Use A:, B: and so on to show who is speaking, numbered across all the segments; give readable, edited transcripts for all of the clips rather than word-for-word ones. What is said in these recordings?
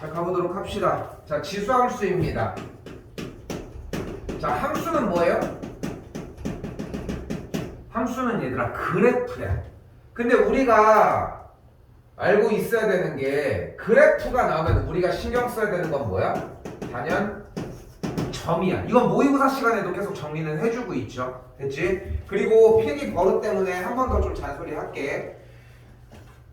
A: 자, 가보도록 합시다. 자, 지수함수입니다. 자, 함수는 뭐예요? 함수는 얘들아 그래프야. 근데 우리가 알고 있어야 되는 게 그래프가 나오면 우리가 신경 써야 되는 건 뭐야? 단연 점이야. 이건 모의고사 시간에도 계속 정리는 해주고 있죠. 됐지? 그리고 필기 버릇 때문에 한 번 더 좀 잔소리 할게.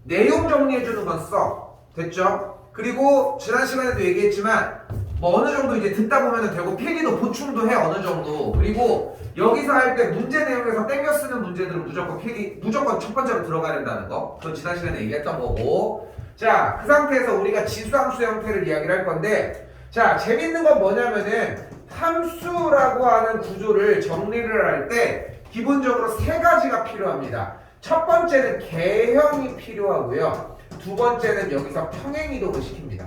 A: 내용 정리해주는 건 써. 됐죠? 그리고 지난 시간에도 얘기했지만 뭐 어느 정도 이제 듣다 보면 되고 필기도 보충도 해 어느 정도. 그리고 여기서 할 때 문제 내용에서 땡겨 쓰는 문제들은 무조건 필기 무조건 첫 번째로 들어가야 된다는 거. 그건 지난 시간에 얘기했던 거고. 자, 그 상태에서 우리가 지수함수 형태를 이야기를 할 건데, 자, 재밌는 건 뭐냐면은 함수라고 하는 구조를 정리를 할 때 기본적으로 세 가지가 필요합니다. 첫 번째는 개형이 필요하고요. 두 번째는 여기서 평행이동을 시킵니다.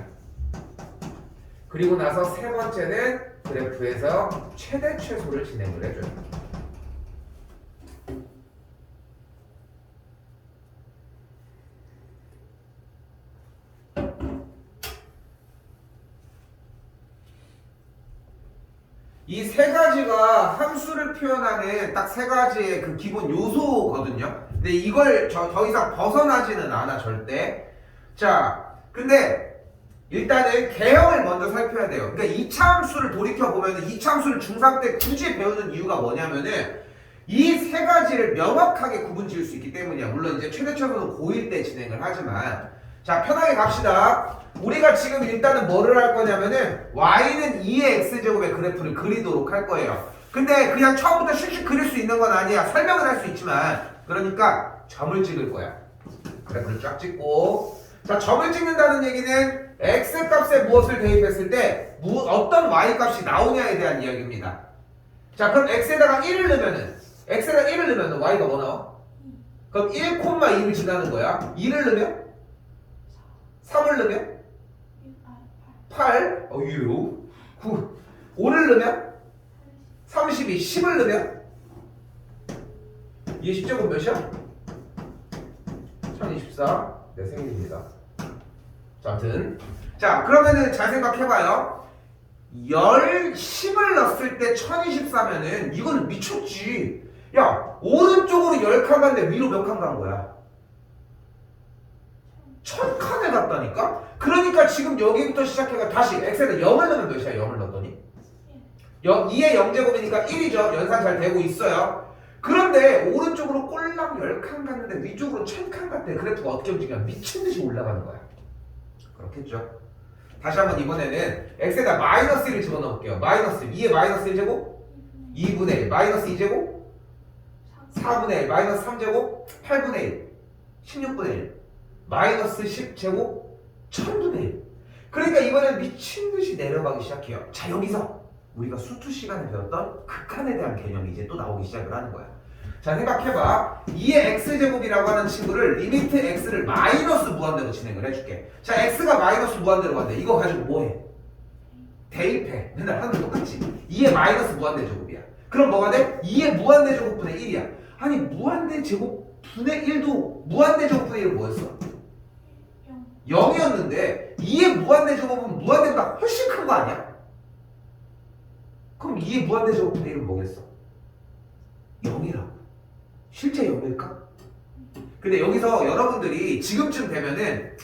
A: 그리고 나서 세 번째는 그래프에서 최대 최소를 진행을 해줘요. 이 세 가지가 함수를 표현하는 딱 세 가지의 그 기본 요소거든요. 근데 이걸 더 이상 벗어나지는 않아 절대. 자, 근데 일단은 개형을 먼저 살펴야 돼요. 그러니까 2차 함수를 돌이켜보면 2차 함수를 중3 때 굳이 배우는 이유가 뭐냐면은 이 세 가지를 명확하게 구분 지을 수 있기 때문이야. 물론 이제 최대 최소는 고1 때 진행을 하지만. 자, 편하게 갑시다. 우리가 지금 일단은 뭐를 할 거냐면은 y는 2의 x제곱의 그래프를 그리도록 할 거예요. 근데 그냥 처음부터 슉슉 그릴 수 있는 건 아니야. 설명은 할 수 있지만. 그러니까 점을 찍을 거야. 그래프를 쫙 찍고. 자, 점을 찍는다는 얘기는 x 값에 무엇을 대입했을 때 어떤 y 값이 나오냐에 대한 이야기입니다. 자, 그럼 x에다가 1을 넣으면은 x에다가 1을 넣으면 y가 뭐 나와? 그럼 1,2를 지나는 거야. 2를 넣으면? 3을 넣으면? 8. 어유 9. 5를 넣으면? 32. 10을 넣으면? 이게 10제곱 몇이야? 1024. 내 생일입니다. 자, 아무튼. 자, 그러면은 잘 생각해봐요. 10을 넣었을 때 1024면은 이거는 미쳤지. 야, 오른쪽으로 10칸 갔는데 위로 몇 칸 간 거야? 1000칸에 갔다니까? 그러니까 지금 여기부터 시작해가 다시 x에다 0을 넣으면 몇이야? 0을 넣었더니 2의 0제곱이니까 1이죠. 연산 잘 되고 있어요. 그런데 오른쪽으로 꼴랑 10칸 갔는데 위쪽으로 1000칸 갔대. 그래프가 어떻게 움직이냐? 미친듯이 올라가는 거야. 그렇겠죠? 다시 한번 이번에는 x에다 마이너스 1을 집어넣을게요. 마이너스 2의 마이너스 1제곱 2분의 1 마이너스 2제곱 4분의 1 마이너스 3제곱 8분의 1 16분의 1 마이너스 10제곱 1000분의 1. 그러니까 이번엔 미친듯이 내려가기 시작해요. 자, 여기서 우리가 수투 시간에 배웠던 극한에 대한 개념이 이제 또 나오기 시작을 하는 거야. 자, 생각해봐. 2의 x제곱이라고 하는 친구를 리미트 x를 마이너스 무한대로 진행을 해줄게. 자, x가 마이너스 무한대로 간대. 이거 가지고 뭐해? 대입해. 맨날 하는 거 똑같지. 2의 마이너스 무한대 제곱이야. 그럼 뭐가 돼? 2의 무한대 제곱분의 1이야. 아니, 무한대 제곱분의 1도 무한대 제곱분의 1은 뭐였어? 0이었는데 2의 무한대 제곱은 무한대보다 훨씬 큰 거 아니야? 그럼 2의 무한대 제곱분의 1은 뭐겠어? 0이라고. 실제 0일까? 근데 여기서 여러분들이 지금쯤 되면은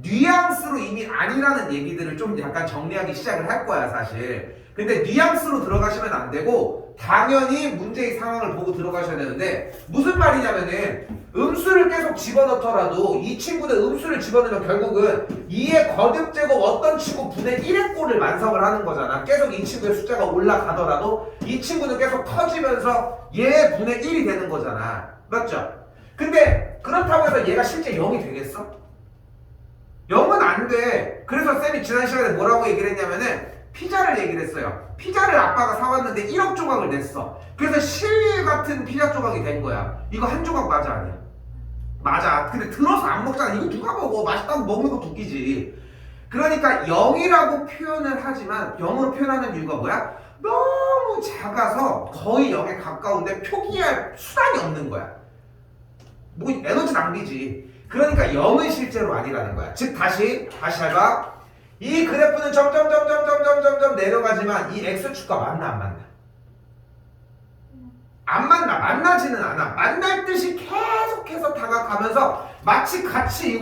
A: 뉘앙스로 이미 아니라는 얘기들을 좀 약간 정리하기 시작을 할 거야, 사실. 근데 뉘앙스로 들어가시면 안 되고 당연히 문제의 상황을 보고 들어가셔야 되는데, 무슨 말이냐면은 음수를 계속 집어넣더라도 이 친구는 음수를 집어넣으면 결국은 2의 거듭제곱 어떤 친구 분의 1의 꼴을 완성을 하는 거잖아. 계속 이 친구의 숫자가 올라가더라도 이 친구는 계속 커지면서 얘 분의 1이 되는 거잖아. 맞죠? 근데 그렇다고 해서 얘가 실제 0이 되겠어? 0은 안 돼. 그래서 쌤이 지난 시간에 뭐라고 얘기를 했냐면은 피자를 얘기를 했어요. 피자를 아빠가 사왔는데 1억 조각을 냈어. 그래서 실 같은 피자 조각이 된 거야. 이거 한 조각 맞아, 아니야? 맞아. 근데 들어서 안 먹잖아. 이거 누가 먹어? 맛있다고 먹는 것도 웃기지. 그러니까 0이라고 표현을 하지만 0으로 표현하는 이유가 뭐야? 너무 작아서 거의 0에 가까운데 표기할 수단이 없는 거야. 뭐 에너지 낭비지. 그러니까 0은 실제로 아니라는 거야. 즉 다시 잘 봐. 이 그래프는 점점 내려가지만 이 x축과 만나 안 만나? 안 만나. 만나지는 않아. 만날 듯이 계속해서 다가가면서 마치 같이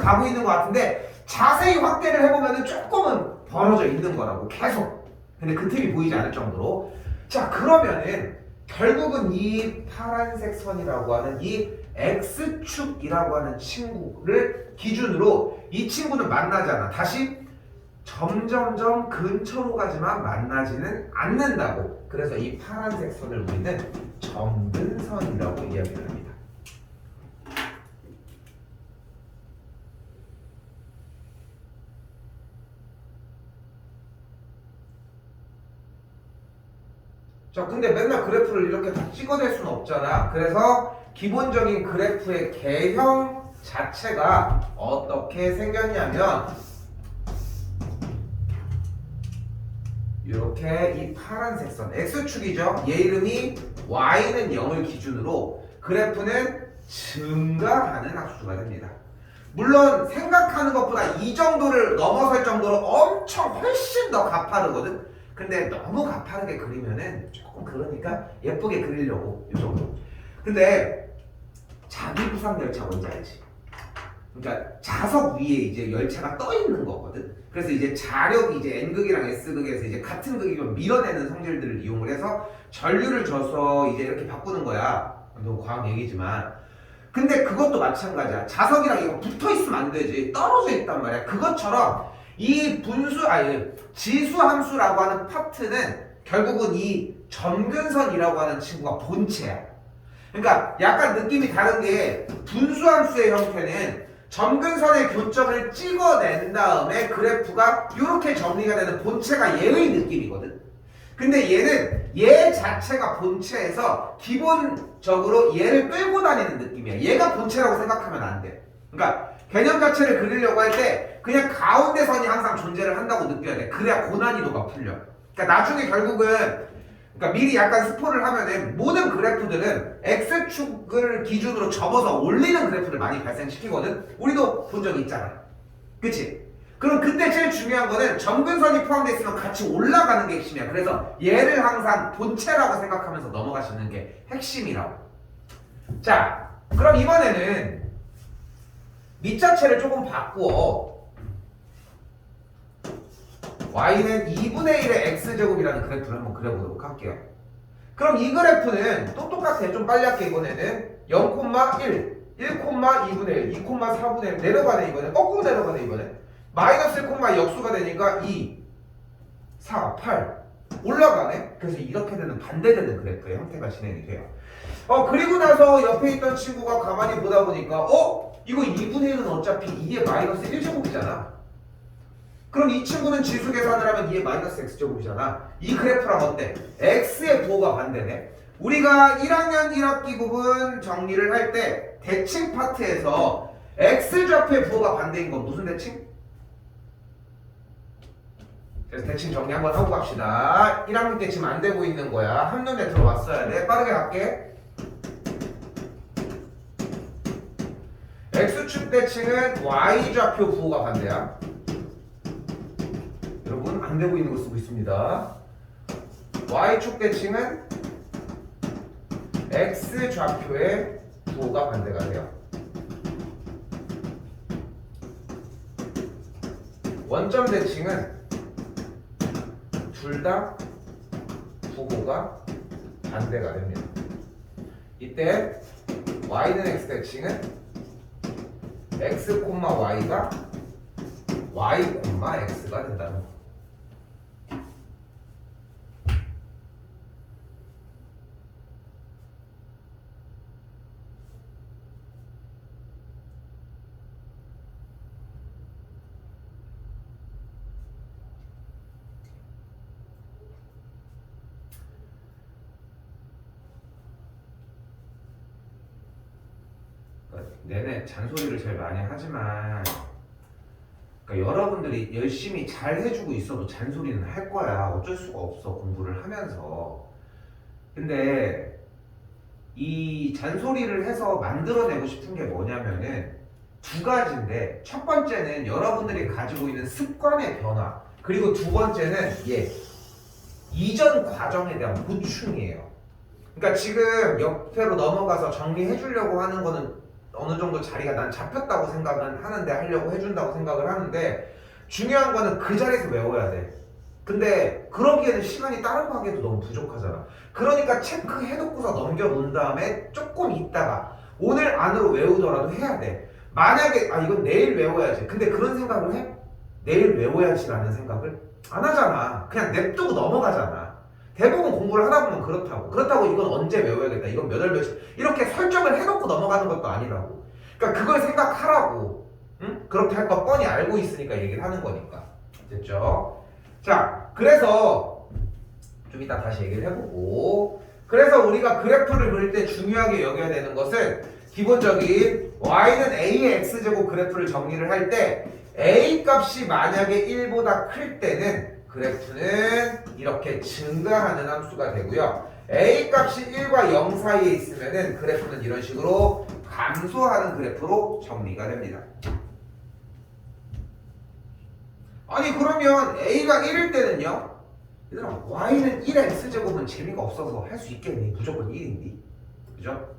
A: 가고 있는 것 같은데 자세히 확대를 해보면 조금은 벌어져 있는 거라고 계속. 근데 그 틈이 보이지 않을 정도로. 자, 그러면은 결국은 이 파란색 선이라고 하는 이 x축이라고 하는 친구를 기준으로 이 친구는 만나잖아. 다시 점점점 근처로 가지만 만나지는 않는다고. 그래서 이 파란색 선을 우리는 점근선이라고 이야기를 합니다. 자, 근데 맨날 그래프를 이렇게 다 찍어낼 수는 없잖아. 그래서 기본적인 그래프의 개형 자체가 어떻게 생겼냐면 이렇게 이 파란색 선 x축이죠. 얘 이름이 y는 0을 기준으로 그래프는 증가하는 함수가 됩니다. 물론 생각하는 것보다 이 정도를 넘어설 정도로 엄청 훨씬 더 가파르거든. 근데 너무 가파르게 그리면은 조금 그러니까 예쁘게 그리려고 이 정도. 근데 자기부상 열차 뭔지 알지? 그러니까 좌석 위에 이제 열차가 떠 있는 거거든. 그래서 이제 자력이 이제 N극이랑 S극에서 이제 같은 극이면 밀어내는 성질들을 이용을 해서 전류를 줘서 이제 이렇게 바꾸는 거야. 너무 과학 얘기지만. 근데 그것도 마찬가지야. 자석이랑 이거 붙어 있으면 안 되지. 떨어져 있단 말이야. 그것처럼 이 지수 함수라고 하는 파트는 결국은 이 점근선이라고 하는 친구가 본체야. 그러니까 약간 느낌이 다른 게 분수 함수의 형태는 점근선의 교점을 찍어낸 다음에 그래프가 이렇게 정리가 되는 본체가 얘의 느낌이거든. 근데 얘는 얘 자체가 본체에서 기본적으로 얘를 끌고 다니는 느낌이야. 얘가 본체라고 생각하면 안 돼. 그러니까 개념 자체를 그리려고 할 때 그냥 가운데 선이 항상 존재를 한다고 느껴야 돼. 그래야 고난이도가 풀려. 그러니까 나중에 결국은 그러니까 미리 약간 스포를 하면은 모든 그래프들은 x축을 기준으로 접어서 올리는 그래프를 많이 발생시키거든. 우리도 본 적이 있잖아. 그치? 그럼 그때 제일 중요한 거는 점근선이 포함되어 있으면 같이 올라가는 게 핵심이야. 그래서 얘를 항상 본체라고 생각하면서 넘어가시는 게 핵심이라고. 자, 그럼 이번에는 밑자체를 조금 바꾸어. y는 2분의 1의 x제곱이라는 그래프를 한번 그려보도록 할게요. 그럼 이 그래프는 또 똑같아. 좀 빨리 할게. 이번에는 0,1, 1,2분의 1, 2,4분의 1 내려가네. 이번에 거꾸로 내려가네. 이번에 마이너스 1, 역수가 되니까 2, 4, 8 올라가네. 그래서 이렇게 되는 반대되는 그래프의 형태가 진행이 돼요. 그리고 나서 옆에 있던 친구가 가만히 보다 보니까 이거 2분의 1은 어차피 2의 마이너스 1제곱이잖아. 그럼 이 친구는 지수 계산을 하면 2의 마이너스 x제곱이잖아. 이 그래프랑 어때? x의 부호가 반대네. 우리가 1학년 1학기 부분 정리를 할 때 대칭 파트에서 x좌표의 부호가 반대인 건 무슨 대칭? 그래서 대칭 정리 한번 하고 갑시다. 1학년 때 지금 안 되고 있는 거야. 한눈에 들어왔어야 돼. 빠르게 갈게. x축 대칭은 y좌표 부호가 반대야. 여러분 안 되고 있는 거 쓰고 있습니다. y축 대칭은 x좌표의 부호가 반대가 돼요. 원점 대칭은 둘 다 부호가 반대가 됩니다. 이때 y는 x 대칭은 x, y가 y, x가 된다는 거. 내내 잔소리를 제일 많이 하지만 그러니까 여러분들이 열심히 잘 해주고 있어도 잔소리는 할 거야. 어쩔 수가 없어. 공부를 하면서. 근데 이 잔소리를 해서 만들어내고 싶은 게 뭐냐면은 두 가지인데 첫 번째는 여러분들이 가지고 있는 습관의 변화 그리고 두 번째는 이전 과정에 대한 보충이에요. 그러니까 지금 옆으로 넘어가서 정리해 주려고 하는 거는 어느 정도 자리가 난 잡혔다고 생각은 하는데 하려고 해준다고 생각을 하는데 중요한 거는 그 자리에서 외워야 돼. 근데 그러기에는 시간이 다른 거 하기에도 너무 부족하잖아. 그러니까 체크해놓고서 넘겨놓은 다음에 조금 있다가 오늘 안으로 외우더라도 해야 돼. 만약에 이건 내일 외워야지. 근데 그런 생각을 해? 내일 외워야지라는 생각을 안 하잖아. 그냥 냅두고 넘어가잖아. 대부분 공부를 하다 보면 그렇다고 이건 언제 외워야겠다. 이건 몇 월 며칠 이렇게 설정을 해놓고 넘어가는 것도 아니라고. 그러니까 그걸 생각하라고. 응? 그렇게 할 거 뻔히 알고 있으니까 얘기를 하는 거니까. 됐죠? 자, 그래서 좀 이따 다시 얘기를 해보고 그래서 우리가 그래프를 그릴 때 중요하게 여겨야 되는 것은 기본적인 y는 a의 x제곱 그래프를 정리를 할 때 a 값이 만약에 1보다 클 때는 그래프는 이렇게 증가하는 함수가 되고요. a 값이 1과 0 사이에 있으면은 그래프는 이런 식으로 감소하는 그래프로 정리가 됩니다. 아니 그러면 a가 1일 때는요? 얘들아 y는 1의 x제곱은 재미가 없어서 할 수 있겠니? 무조건 1인데 그죠?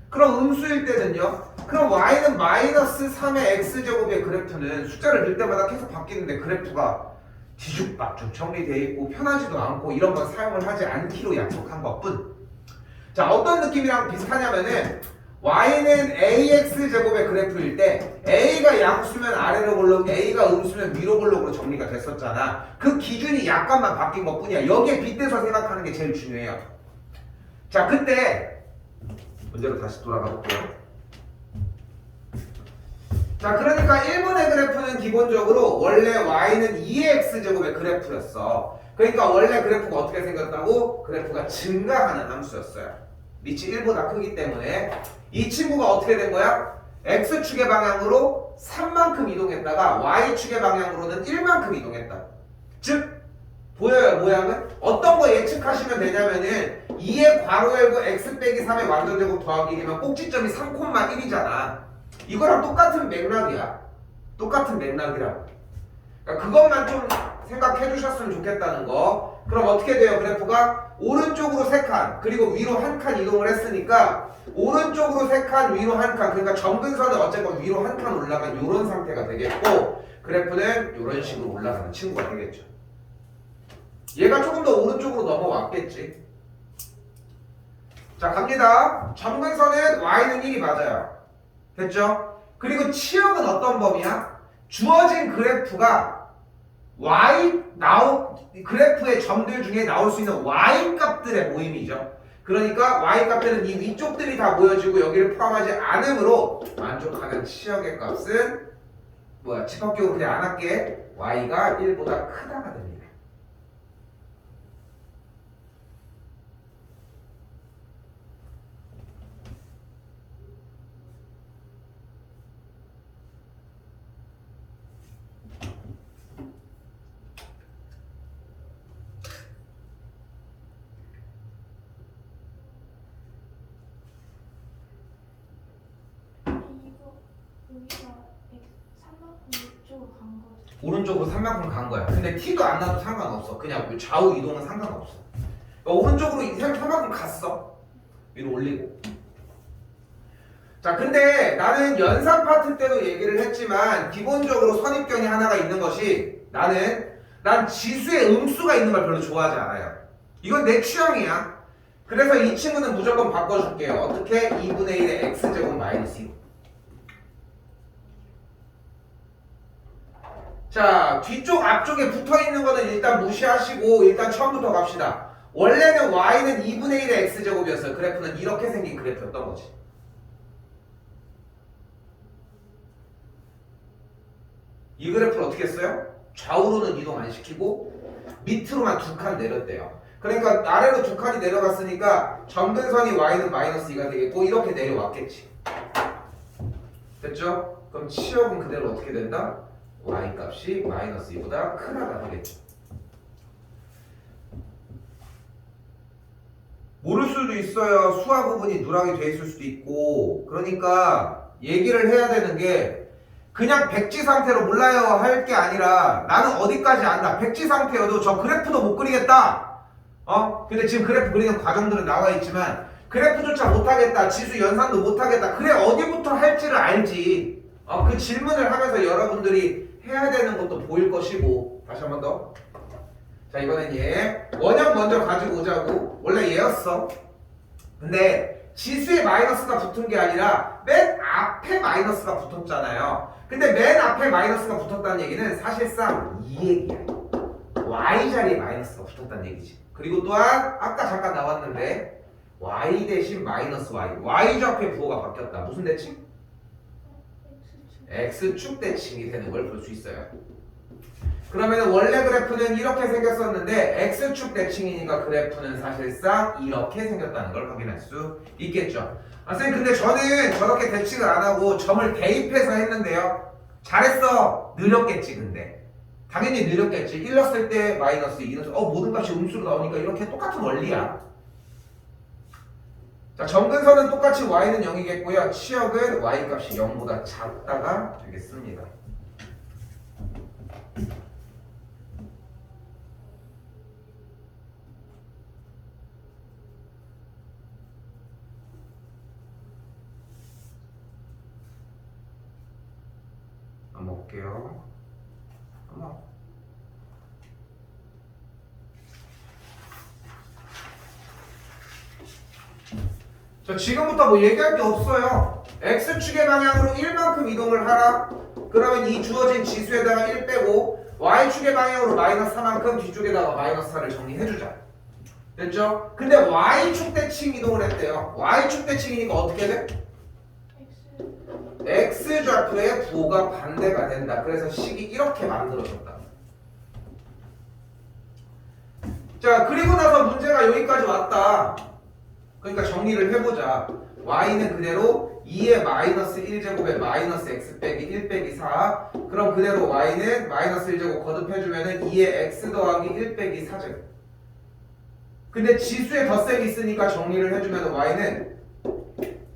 A: 그럼 음수일 때는요? 그럼 y는 마이너스 3의 x제곱의 그래프는 숫자를 넣을 때마다 계속 바뀌는데 그래프가 뒤죽박죽 정리되어 있고 편하지도 않고 이런 건 사용을 하지 않기로 약속한 것뿐. 자, 어떤 느낌이랑 비슷하냐면은 y는 ax제곱의 그래프일 때 a가 양수면 아래로 볼록 a가 음수면 위로 볼록으로 정리가 됐었잖아. 그 기준이 약간만 바뀐 것뿐이야. 여기에 빗대서 생각하는 게 제일 중요해요. 자, 그때 문제로 다시 돌아가 볼게요. 자, 그러니까 1번의 그래프는 기본적으로 원래 y는 2의 x제곱의 그래프였어. 그러니까 원래 그래프가 어떻게 생겼다고? 그래프가 증가하는 함수였어요. 밑이 1보다 크기 때문에 이 친구가 어떻게 된 거야? x축의 방향으로 3만큼 이동했다가 y축의 방향으로는 1만큼 이동했다. 즉 보여요 모양은? 어떤 거 예측하시면 되냐면은 2의 괄호 열고 x 빼기 3의 완전제곱 더하기 1이면 꼭지점이 3,1이잖아. 이거랑 똑같은 맥락이야. 똑같은 맥락이라고. 그러니까 그것만 좀 생각해 주셨으면 좋겠다는 거. 그럼 어떻게 돼요? 그래프가 오른쪽으로 3칸 그리고 위로 1칸 이동을 했으니까 오른쪽으로 3칸 위로 1칸 그러니까 점근선은 어쨌건 위로 1칸 올라간 이런 상태가 되겠고 그래프는 이런 식으로 올라가는 친구가 되겠죠. 얘가 조금 더 오른쪽으로 넘어왔겠지. 자, 갑니다. 점근선은 y는 1이 맞아요. 됐죠? 그리고 치역은 어떤 범위야? 주어진 그래프가 그래프의 점들 중에 나올 수 있는 y 값들의 모임이죠. 그러니까 y 값들은 이 위쪽들이 다 모여지고 여기를 포함하지 않으므로 만족하는 치역의 값은 집합격으로 그냥 안 할게. y가 1보다 크다가 됩니다. 오른쪽으로 3만큼 간 거야. 근데 t도 안 나도 상관없어. 그냥 좌우 이동은 상관없어. 그러니까 오른쪽으로 3만큼 갔어. 위로 올리고. 자, 근데 나는 연산 파트 때도 얘기를 했지만 기본적으로 선입견이 하나가 있는 것이 난 지수에 음수가 있는 걸 별로 좋아하지 않아요. 이건 내 취향이야. 그래서 이 친구는 무조건 바꿔줄게요. 어떻게? 2분의 1의 x제곱 마이너스 2. 자, 뒤쪽 앞쪽에 붙어있는 거는 일단 무시하시고 일단 처음부터 갑시다. 원래는 y는 2분의 1의 x제곱이었어요. 그래프는 이렇게 생긴 그래프였던 거지. 이 그래프를 어떻게 했어요? 좌우로는 이동 안 시키고 밑으로만 2칸 내렸대요. 그러니까 아래로 2칸이 내려갔으니까 점근선이 y는 마이너스 2가 되겠고 이렇게 내려왔겠지. 됐죠? 그럼 치역은 그대로 어떻게 된다? y 값이 마이너스 2보다 크다가 되겠죠. 모를 수도 있어요. 수화 부분이 누락이 돼 있을 수도 있고. 그러니까 얘기를 해야 되는 게 그냥 백지 상태로 몰라요 할 게 아니라 나는 어디까지 안다. 백지 상태여도 저 그래프도 못 그리겠다. 근데 지금 그래프 그리는 과정들은 나와 있지만 그래프조차 못하겠다. 지수 연산도 못하겠다. 그래 어디부터 할지를 알지. 그 질문을 하면서 여러분들이 해야 되는 것도 보일 것이고. 다시 한 번 더. 자, 이번엔 얘 원형 먼저 가지고 오자고. 원래 얘였어. 근데 지수에 마이너스가 붙은 게 아니라 맨 앞에 마이너스가 붙었잖아요. 근데 맨 앞에 마이너스가 붙었다는 얘기는 사실상 이 얘기야. y 자리에 마이너스가 붙었다는 얘기지. 그리고 또한 아까 잠깐 나왔는데 y 대신 마이너스 y. y좌 앞에 부호가 바뀌었다. 무슨 대칭? x축 대칭이 되는 걸 볼 수 있어요. 그러면 원래 그래프는 이렇게 생겼었는데 x축 대칭이니까 그래프는 사실상 이렇게 생겼다는 걸 확인할 수 있겠죠. 선생님 근데 저는 저렇게 대칭을 안 하고 점을 대입해서 했는데요. 잘했어. 느렸겠지 근데. 당연히 느렸겠지. 1 넣었을 때 마이너스 2 넣었을 때 모든 값이 음수로 나오니까 이렇게 똑같은 원리야. 자, 점근선은 똑같이 y는 0이겠고요. 치역은 y 값이 0보다 작다가 되겠습니다. 한번 볼게요. 자, 지금부터 뭐 얘기할 게 없어요. x축의 방향으로 1만큼 이동을 하라. 그러면 이 주어진 지수에다가 1 빼고 y축의 방향으로 마이너스 4만큼 뒤쪽에다가 마이너스 4를 정리해주자. 됐죠? 근데 y축 대칭 이동을 했대요. y축 대칭이니까 어떻게 돼? x좌표의 부호가 반대가 된다. 그래서 식이 이렇게 만들어졌다. 자, 그리고 나서 문제가 여기까지 왔다. 그러니까 정리를 해보자. y는 그대로 2의 마이너스 1제곱에 마이너스 x 빼기 1 빼기 4. 그럼 그대로 y는 마이너스 1제곱 거듭해주면은 2의 x 더하기 1 빼기 4제곱. 근데 지수에 덧셈이 있으니까 정리를 해주면 y는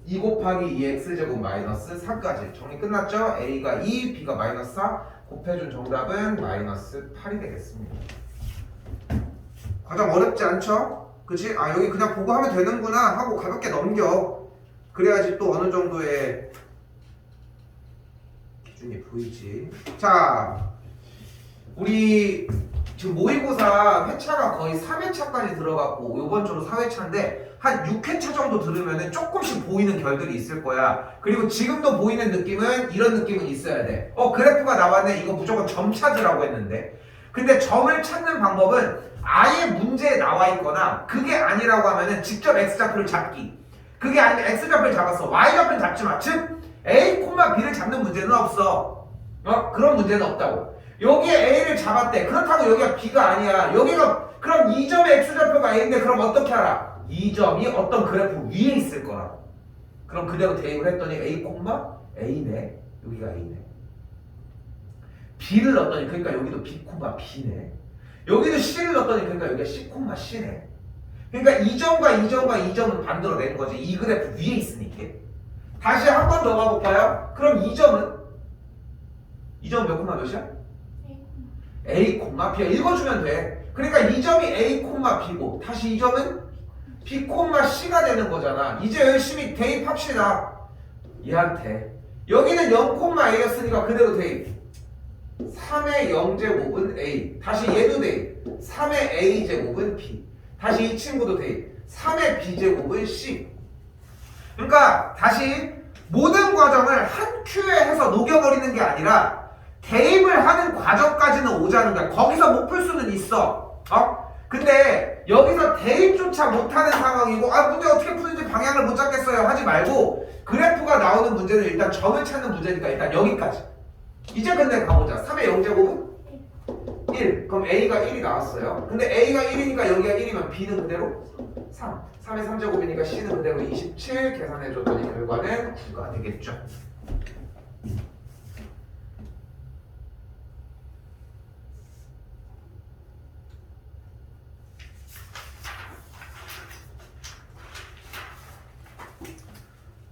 A: 2 곱하기 2x제곱 마이너스 4까지. 정리 끝났죠? a가 2, b가 마이너스 4. 곱해준 정답은 마이너스 8이 되겠습니다. 과정 어렵지 않죠? 그치? 여기 그냥 보고 하면 되는구나 하고 가볍게 넘겨. 그래야지 또 어느 정도의 기준이 보이지. 자, 우리 지금 모의고사 회차가 거의 3회차까지 들어갔고 요번 주로 4회차인데 한 6회차 정도 들으면 조금씩 보이는 결들이 있을 거야. 그리고 지금도 보이는 느낌은 이런 느낌은 있어야 돼. 그래프가 나왔네. 이거 무조건 점 찾으라고 했는데. 근데 점을 찾는 방법은 아예 문제에 나와 있거나 그게 아니라고 하면은 직접 x좌표를 잡기. 그게 아니면 x좌표를 잡았어. y좌표는 잡지 마. 즉 a, b를 잡는 문제는 없어. 그런 문제는 없다고. 여기에 a를 잡았대. 그렇다고 여기가 b가 아니야. 여기가 그럼 이 점의 x좌표가 a인데 그럼 어떻게 알아? 이 점이 어떤 그래프 위에 있을 거라고. 그럼 그대로 대입을 했더니 a, a네. 여기가 a네. b를 넣었더니 그러니까 여기도 b, b네. 여기도 c를 넣었더니 그러니까 여기가 c, c네. 그러니까 이 점과 이 점과 이 점은 만들어낸 거지. 이 그래프 위에 있으니까. 다시 한 번 더 가볼까요? 그럼 이 점은 몇 콤마 몇이야? a, b야. 읽어주면 돼. 그러니까 이 점이 a, b고 다시 이 점은 b, c가 되는 거잖아. 이제 열심히 대입합시다. 얘한테. 여기는 0,a였으니까 그대로 대입. 3의 0제곱은 a. 다시 얘도 대입. 3의 a제곱은 b. 다시 이 친구도 대입. 3의 b제곱은 c. 그러니까 다시 모든 과정을 한 큐에 해서 녹여버리는 게 아니라 대입을 하는 과정까지는 오자는 거야. 거기서 못 풀 수는 있어. 근데 여기서 대입조차 못하는 상황이고 문제 어떻게 푸는지 방향을 못 잡겠어요 하지 말고 그래프가 나오는 문제는 일단 점을 찾는 문제니까 일단 여기까지. 이제 근데 가보자. 3의 0제곱은 1. 그럼 a가 1이 나왔어요. 근데 a가 1이니까 여기가 1이면 b는 그대로 3. 3의 3제곱이니까 c는 그대로 27. 계산해줬더니 결과는 9가 되겠죠.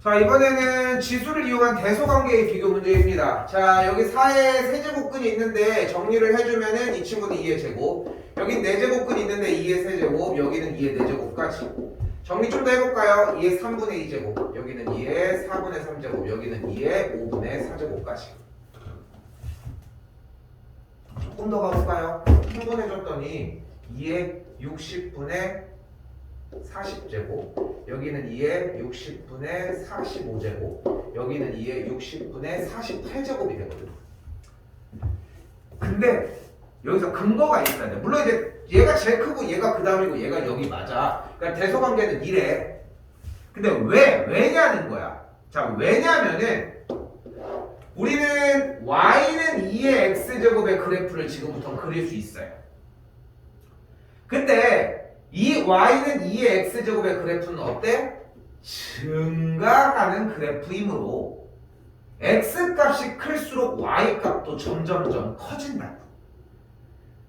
A: 자, 이번에는 지수를 이용한 대소관계의 비교 문제입니다. 자, 여기 4의 세제곱근이 있는데 정리를 해주면은 이 친구는 2의 제곱, 여긴 4제곱근이 있는데 2의 세제곱, 여기는 2의 4제곱까지. 정리 좀 더 해볼까요? 2의 3분의 2제곱, 여기는 2의 4분의 3제곱, 여기는 2의 5분의 4제곱까지. 조금 더 가볼까요? 흥분해줬더니 2의 60분의 40제곱, 여기는 2의 60분의 45제곱, 여기는 2의 60분의 48제곱이 되거든. 근데 여기서 근거가 있어야 돼. 물론 이제 얘가 제일 크고 얘가 그 다음이고 얘가 여기 맞아. 그러니까 대소관계는 이래. 근데 왜냐는 거야. 자, 왜냐면은 우리는 y는 2의 x제곱의 그래프를 지금부터 그릴 수 있어요. 근데 이 y는 2의 x제곱의 그래프는 어때? 증가하는 그래프이므로 x값이 클수록 y값도 점점점 커진다.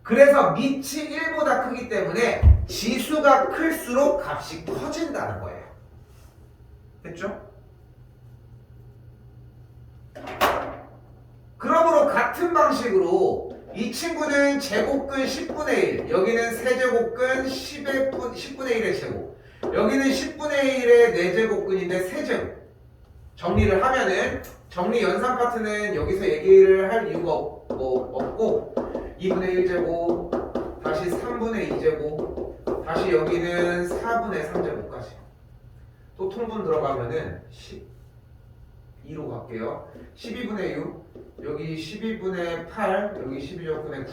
A: 그래서 밑이 1보다 크기 때문에 지수가 클수록 값이 커진다는 거예요. 됐죠? 그러므로 같은 방식으로 이 친구는 제곱근 10분의 1, 여기는 세제곱근 10분의 1의 제곱, 여기는 10분의 1의 4제곱근인데 세제곱. 정리를 하면은 정리 연산 파트는 여기서 얘기를 할 이유가 없고 2분의 1제곱, 다시 3분의 2제곱, 다시 여기는 4분의 3제곱까지. 또 통분 들어가면은 12로 갈게요. 12분의 6, 여기 12분의 8, 여기 12제곱분의 9.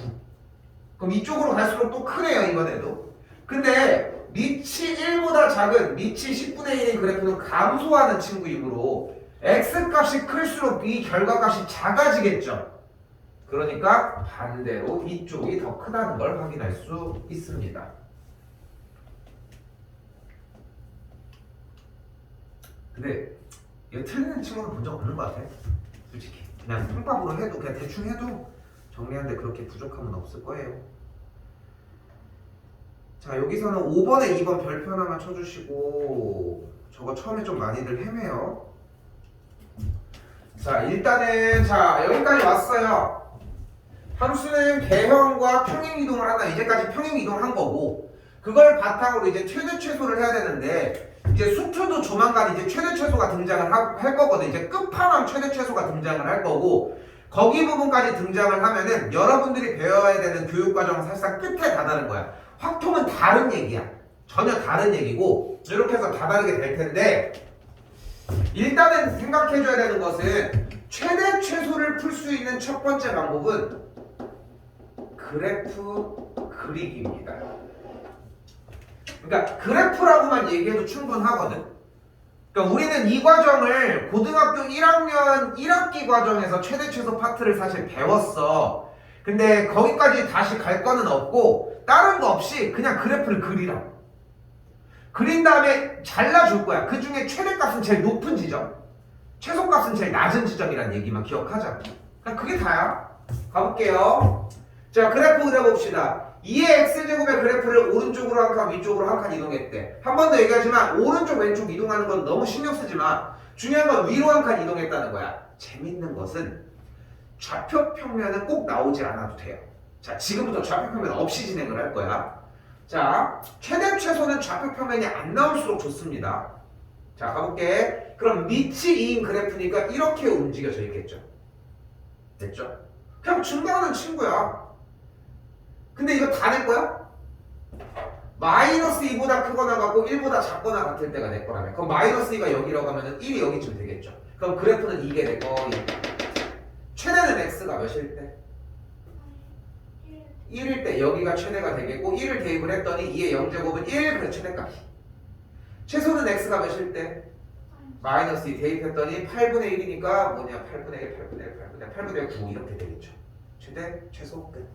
A: 그럼 이쪽으로 갈수록 또 크네요, 이번에도. 근데 밑이 1보다 작은 밑이 10분의 1인 그래프는 감소하는 친구이므로 x값이 클수록 이 결과값이 작아지겠죠. 그러니까 반대로 이쪽이 더 크다는 걸 확인할 수 있습니다. 근데 이거 틀리는 친구는 본 적 없는 것 같아. 솔직히 그냥 통밥으로 해도 그냥 대충 해도 정리하는데 그렇게 부족함은 없을 거예요. 자, 여기서는 5번에 2번 별표 하나만 쳐주시고, 저거 처음에 좀 많이들 헤매요. 자, 일단은 자 여기까지 왔어요. 함수는 개형과 평행이동을 한다. 이제까지 평행이동한 거고, 그걸 바탕으로 이제 최대 최소를 해야 되는데, 이제 수투도 조만간 이제 최대 최소가 등장을 할 거거든. 이제 끝판왕 최대 최소가 등장을 할 거고, 거기 부분까지 등장을 하면은 여러분들이 배워야 되는 교육 과정은 사실상 끝에 다다른 거야. 확통은 다른 얘기야. 전혀 다른 얘기고, 이렇게 해서 다다르게 될 텐데, 일단은 생각해줘야 되는 것은 최대 최소를 풀 수 있는 첫 번째 방법은 그래프 그리기입니다. 그러니까 그래프라고만 얘기해도 충분하거든. 그러니까 우리는 이 과정을 고등학교 1학년 1학기 과정에서 최대 최소 파트를 사실 배웠어. 근데 거기까지 다시 갈 거는 없고 다른 거 없이 그냥 그래프를 그리라. 그린 다음에 잘라줄 거야. 그 중에 최대값은 제일 높은 지점, 최소값은 제일 낮은 지점이란 얘기만 기억하자. 그냥 그게 다야. 가볼게요. 자, 그래프 그려봅시다. 2의 x제곱의 그래프를 오른쪽으로 한 칸, 위쪽으로 한 칸 이동했대. 한 번 더 얘기하지만 오른쪽, 왼쪽 이동하는 건 너무 신경 쓰지 마. 중요한 건 위로 한 칸 이동했다는 거야. 재밌는 것은 좌표 평면은 꼭 나오지 않아도 돼요. 자, 지금부터 좌표 평면 없이 진행을 할 거야. 자, 최대 최소는 좌표 평면이 안 나올수록 좋습니다. 자, 가볼게. 그럼 밑이 2인 그래프니까 이렇게 움직여져 있겠죠. 됐죠? 그냥 증가하는 친구야. 근데 이거 다 낼 거야? 마이너스 2보다 크거나 같고 1보다 작거나 같을 때가 낼 거라며. 그럼 마이너스 2가 여기라고 하면 1이 여기쯤 되겠죠. 그럼 그래프는 이게 되고, 최대는 x가 몇일 때? 1일 때 여기가 최대가 되겠고, 1을 대입을 했더니 2의 0제곱은 1, 그래서 최대값이. 최소는 x가 몇일 때? 마이너스 2 대입했더니 8분의 1이니까 뭐냐? 8분의 1, 8분의 1, 8분의 1, 9 이렇게 되겠죠. 최대, 최소, 끝.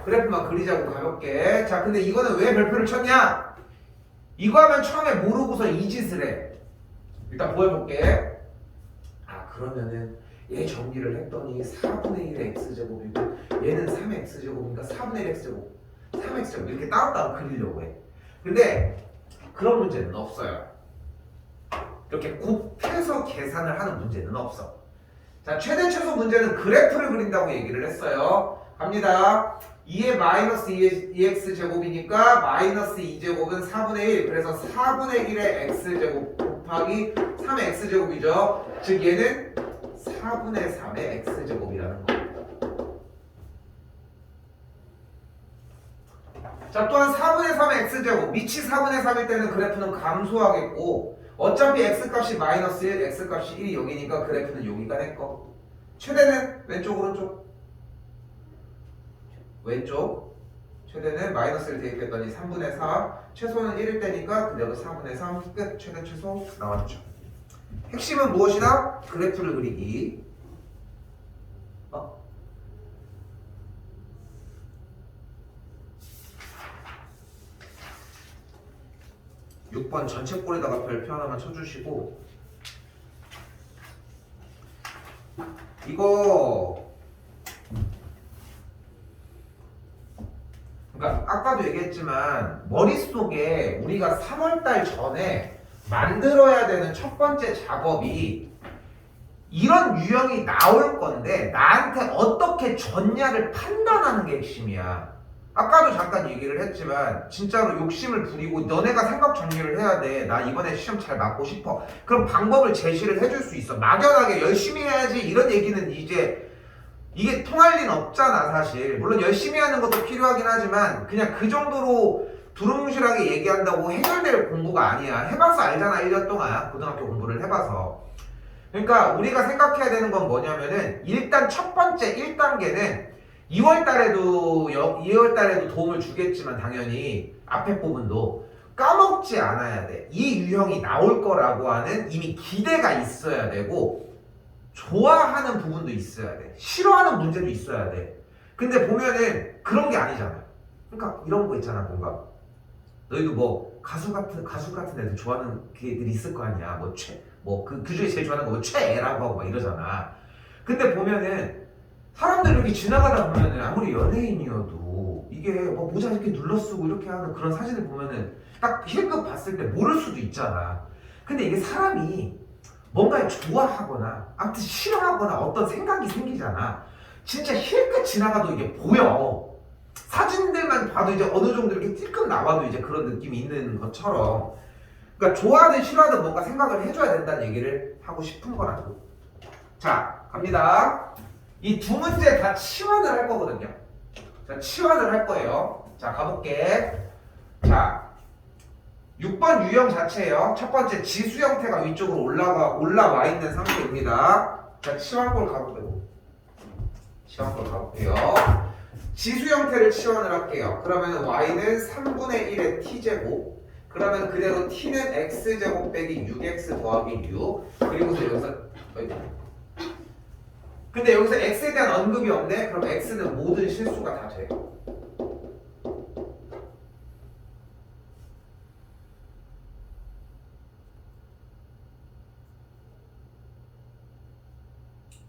A: 그래프만 그리자고 가볍게. 자, 근데 이거는 왜 별표를 쳤냐? 이거 하면 처음에 모르고서 이 짓을 해. 일단 보여볼게. 아, 그러면은 얘 정리를 했더니 4분의 1의 x제곱이고 얘는 3의 x제곱이니까 4분의 1 x제곱, 3x제곱 이렇게 따로따로 그리려고 해. 근데 그런 문제는 없어요. 이렇게 곱해서 계산을 하는 문제는 없어. 자, 최대 최소 문제는 그래프를 그린다고 얘기를 했어요. 갑니다. 2의 마이너스 2x 제곱이니까 마이너스 2제곱은 4분의 1. 그래서 4분의 1의 x제곱 곱하기 3의 x제곱이죠. 즉 얘는 4분의 3의 x제곱이라는 거. 자, 또한 4분의 3의 x제곱, 밑이 4분의 3일 때는 그래프는 감소하겠고 어차피 x값이 마이너스 1, x값이 1이 0이니까 그래프는 여기가 내 거. 최대는 왼쪽 오른쪽? 왼쪽. 최대는 마이너스 1 대입했더니 3분의 4, 최소는 1일 때니까 그대로 4분의 3 끝. 최대 최소 나왔죠. 핵심은 무엇이다? 그래프를 그리기. 6번 전체 꼴에다가 별표 하나만 쳐주시고, 이거 그러니까 아까도 얘기했지만 머릿속에 우리가 3월달 전에 만들어야 되는 첫 번째 작업이 이런 유형이 나올 건데 나한테 어떻게 줬냐를 판단하는 게 핵심이야. 아까도 잠깐 얘기를 했지만 진짜로 욕심을 부리고 너네가 생각 정리를 해야 돼. 나 이번에 시험 잘 맞고 싶어. 그럼 방법을 제시를 해줄 수 있어. 막연하게 열심히 해야지 이런 얘기는 이제 이게 통할 리는 없잖아 사실. 물론 열심히 하는 것도 필요하긴 하지만 그냥 그 정도로 두루뭉실하게 얘기한다고 해결될 공부가 아니야. 해봐서 알잖아. 1년 동안 고등학교 공부를 해봐서. 그러니까 우리가 생각해야 되는 건 뭐냐면은 일단 첫 번째 1단계는 2월 달에도 도움을 주겠지만 당연히 앞에 부분도 까먹지 않아야 돼. 이 유형이 나올 거라고 하는 이미 기대가 있어야 되고 좋아하는 부분도 있어야 돼. 싫어하는 문제도 있어야 돼. 근데 보면은 그런 게 아니잖아. 그러니까 이런 거 있잖아. 뭔가 너희도 뭐 가수 같은 애들 좋아하는 걔들이 있을 거 아니야. 그 중에 제일 좋아하는 거 뭐 최애라고 하고 막 이러잖아. 근데 보면은 사람들 이렇게 지나가다 보면은 아무리 연예인이어도 이게 뭐 모자 이렇게 눌러쓰고 이렇게 하는 그런 사진을 보면은 딱 힐끗 봤을 때 모를 수도 있잖아. 근데 이게 사람이 뭔가를 좋아하거나 아무튼 싫어하거나 어떤 생각이 생기잖아. 진짜 힐끗 지나가도 이게 보여. 사진들만 봐도 이제 어느 정도 이렇게 찔끔 나와도 이제 그런 느낌이 있는 것처럼. 그러니까 좋아하든 싫어하든 뭔가 생각을 해줘야 된다는 얘기를 하고 싶은 거라고. 자, 갑니다. 이 두 문제 다 치환을 할 거거든요. 자, 치환을 할 거예요. 자, 가볼게. 자, 6번 유형 자체예요. 첫 번째 지수 형태가 위쪽으로 올라와 있는 상태입니다. 자, 치환골 가볼게요. 지수 형태를 치환을 할게요. 그러면 y는 3분의 1의 t제곱. 그러면 그대로 t는 x제곱 빼기 6x 더하기 6. 그리고서 여기서 근데 여기서 x에 대한 언급이 없네? 그럼 x는 모든 실수가 다 돼.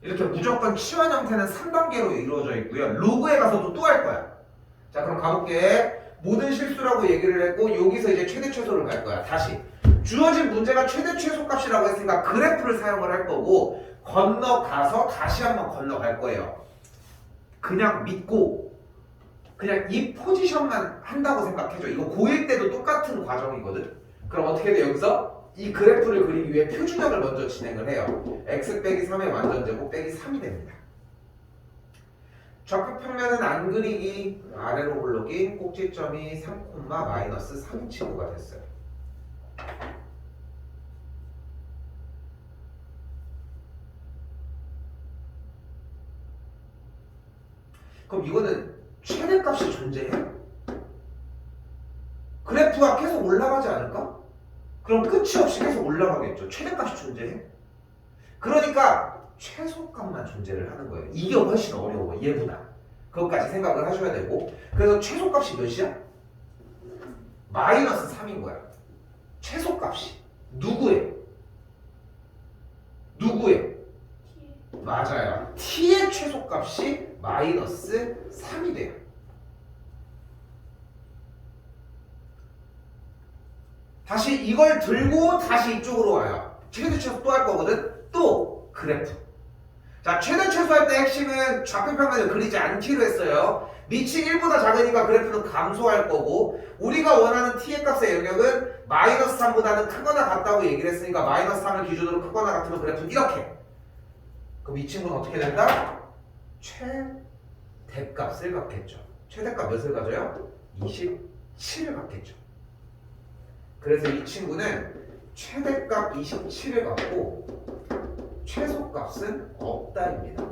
A: 이렇게 무조건 치환 형태는 3단계로 이루어져 있고요. 로그에 가서도 또 할 거야. 자, 그럼 가볼게. 모든 실수라고 얘기를 했고 여기서 이제 최대 최소를 갈 거야. 다시 주어진 문제가 최대 최소 값이라고 했으니까 그래프를 사용을 할 거고 건너가서 다시 한번 건너갈 거예요. 그냥 믿고 그냥 이 포지션만 한다고 생각해줘. 이거 고1 때도 똑같은 과정이거든. 그럼 어떻게 돼? 여기서 이 그래프를 그리기 위해 표준형을 먼저 진행을 해요. x 빼기 3의 완전제곱 빼기 3이 됩니다. 적합평면은 안 그리기 아래로 올라긴 꼭지점이 3, 마이너스 3친구가 됐어요. 그럼 이거는 최대값이 존재해? 그래프가 계속 올라가지 않을까? 그럼 끝이 없이 계속 올라가겠죠. 최대값이 존재해? 그러니까 최소값만 존재를 하는 거예요. 이게 훨씬 어려워, 얘보다. 그것까지 생각을 하셔야 되고. 그래서 최소값이 몇이야? 마이너스 3인 거야. 최소값이. 누구의? 맞아요. t의 최소값이 마이너스 3이 돼요. 다시 이걸 들고 다시 이쪽으로 와요. 최대 최소 또 할 거거든. 또 그래프. 자, 최대 최소할 때 핵심은 좌표평면을 그리지 않기로 했어요. 밑이 1보다 작으니까 그래프는 감소할 거고, 우리가 원하는 t의 값의 영역은 마이너스 3보다는 크거나 같다고 얘기를 했으니까 마이너스 3을 기준으로 크거나 같으면 그래프는 이렇게. 그럼 이 친구는 어떻게 된다? 최대값을 갖겠죠. 최대값 몇을 가져요? 27을 갖겠죠. 그래서 이 친구는 최대값 27을 갖고 최소값은 없다입니다.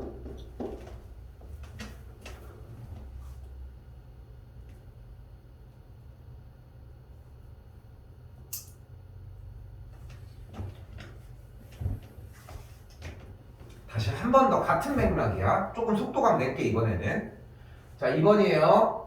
A: 다시 한 번 더 같은 맥락이야. 조금 속도감 낼게 이번에는. 자, 2번이에요.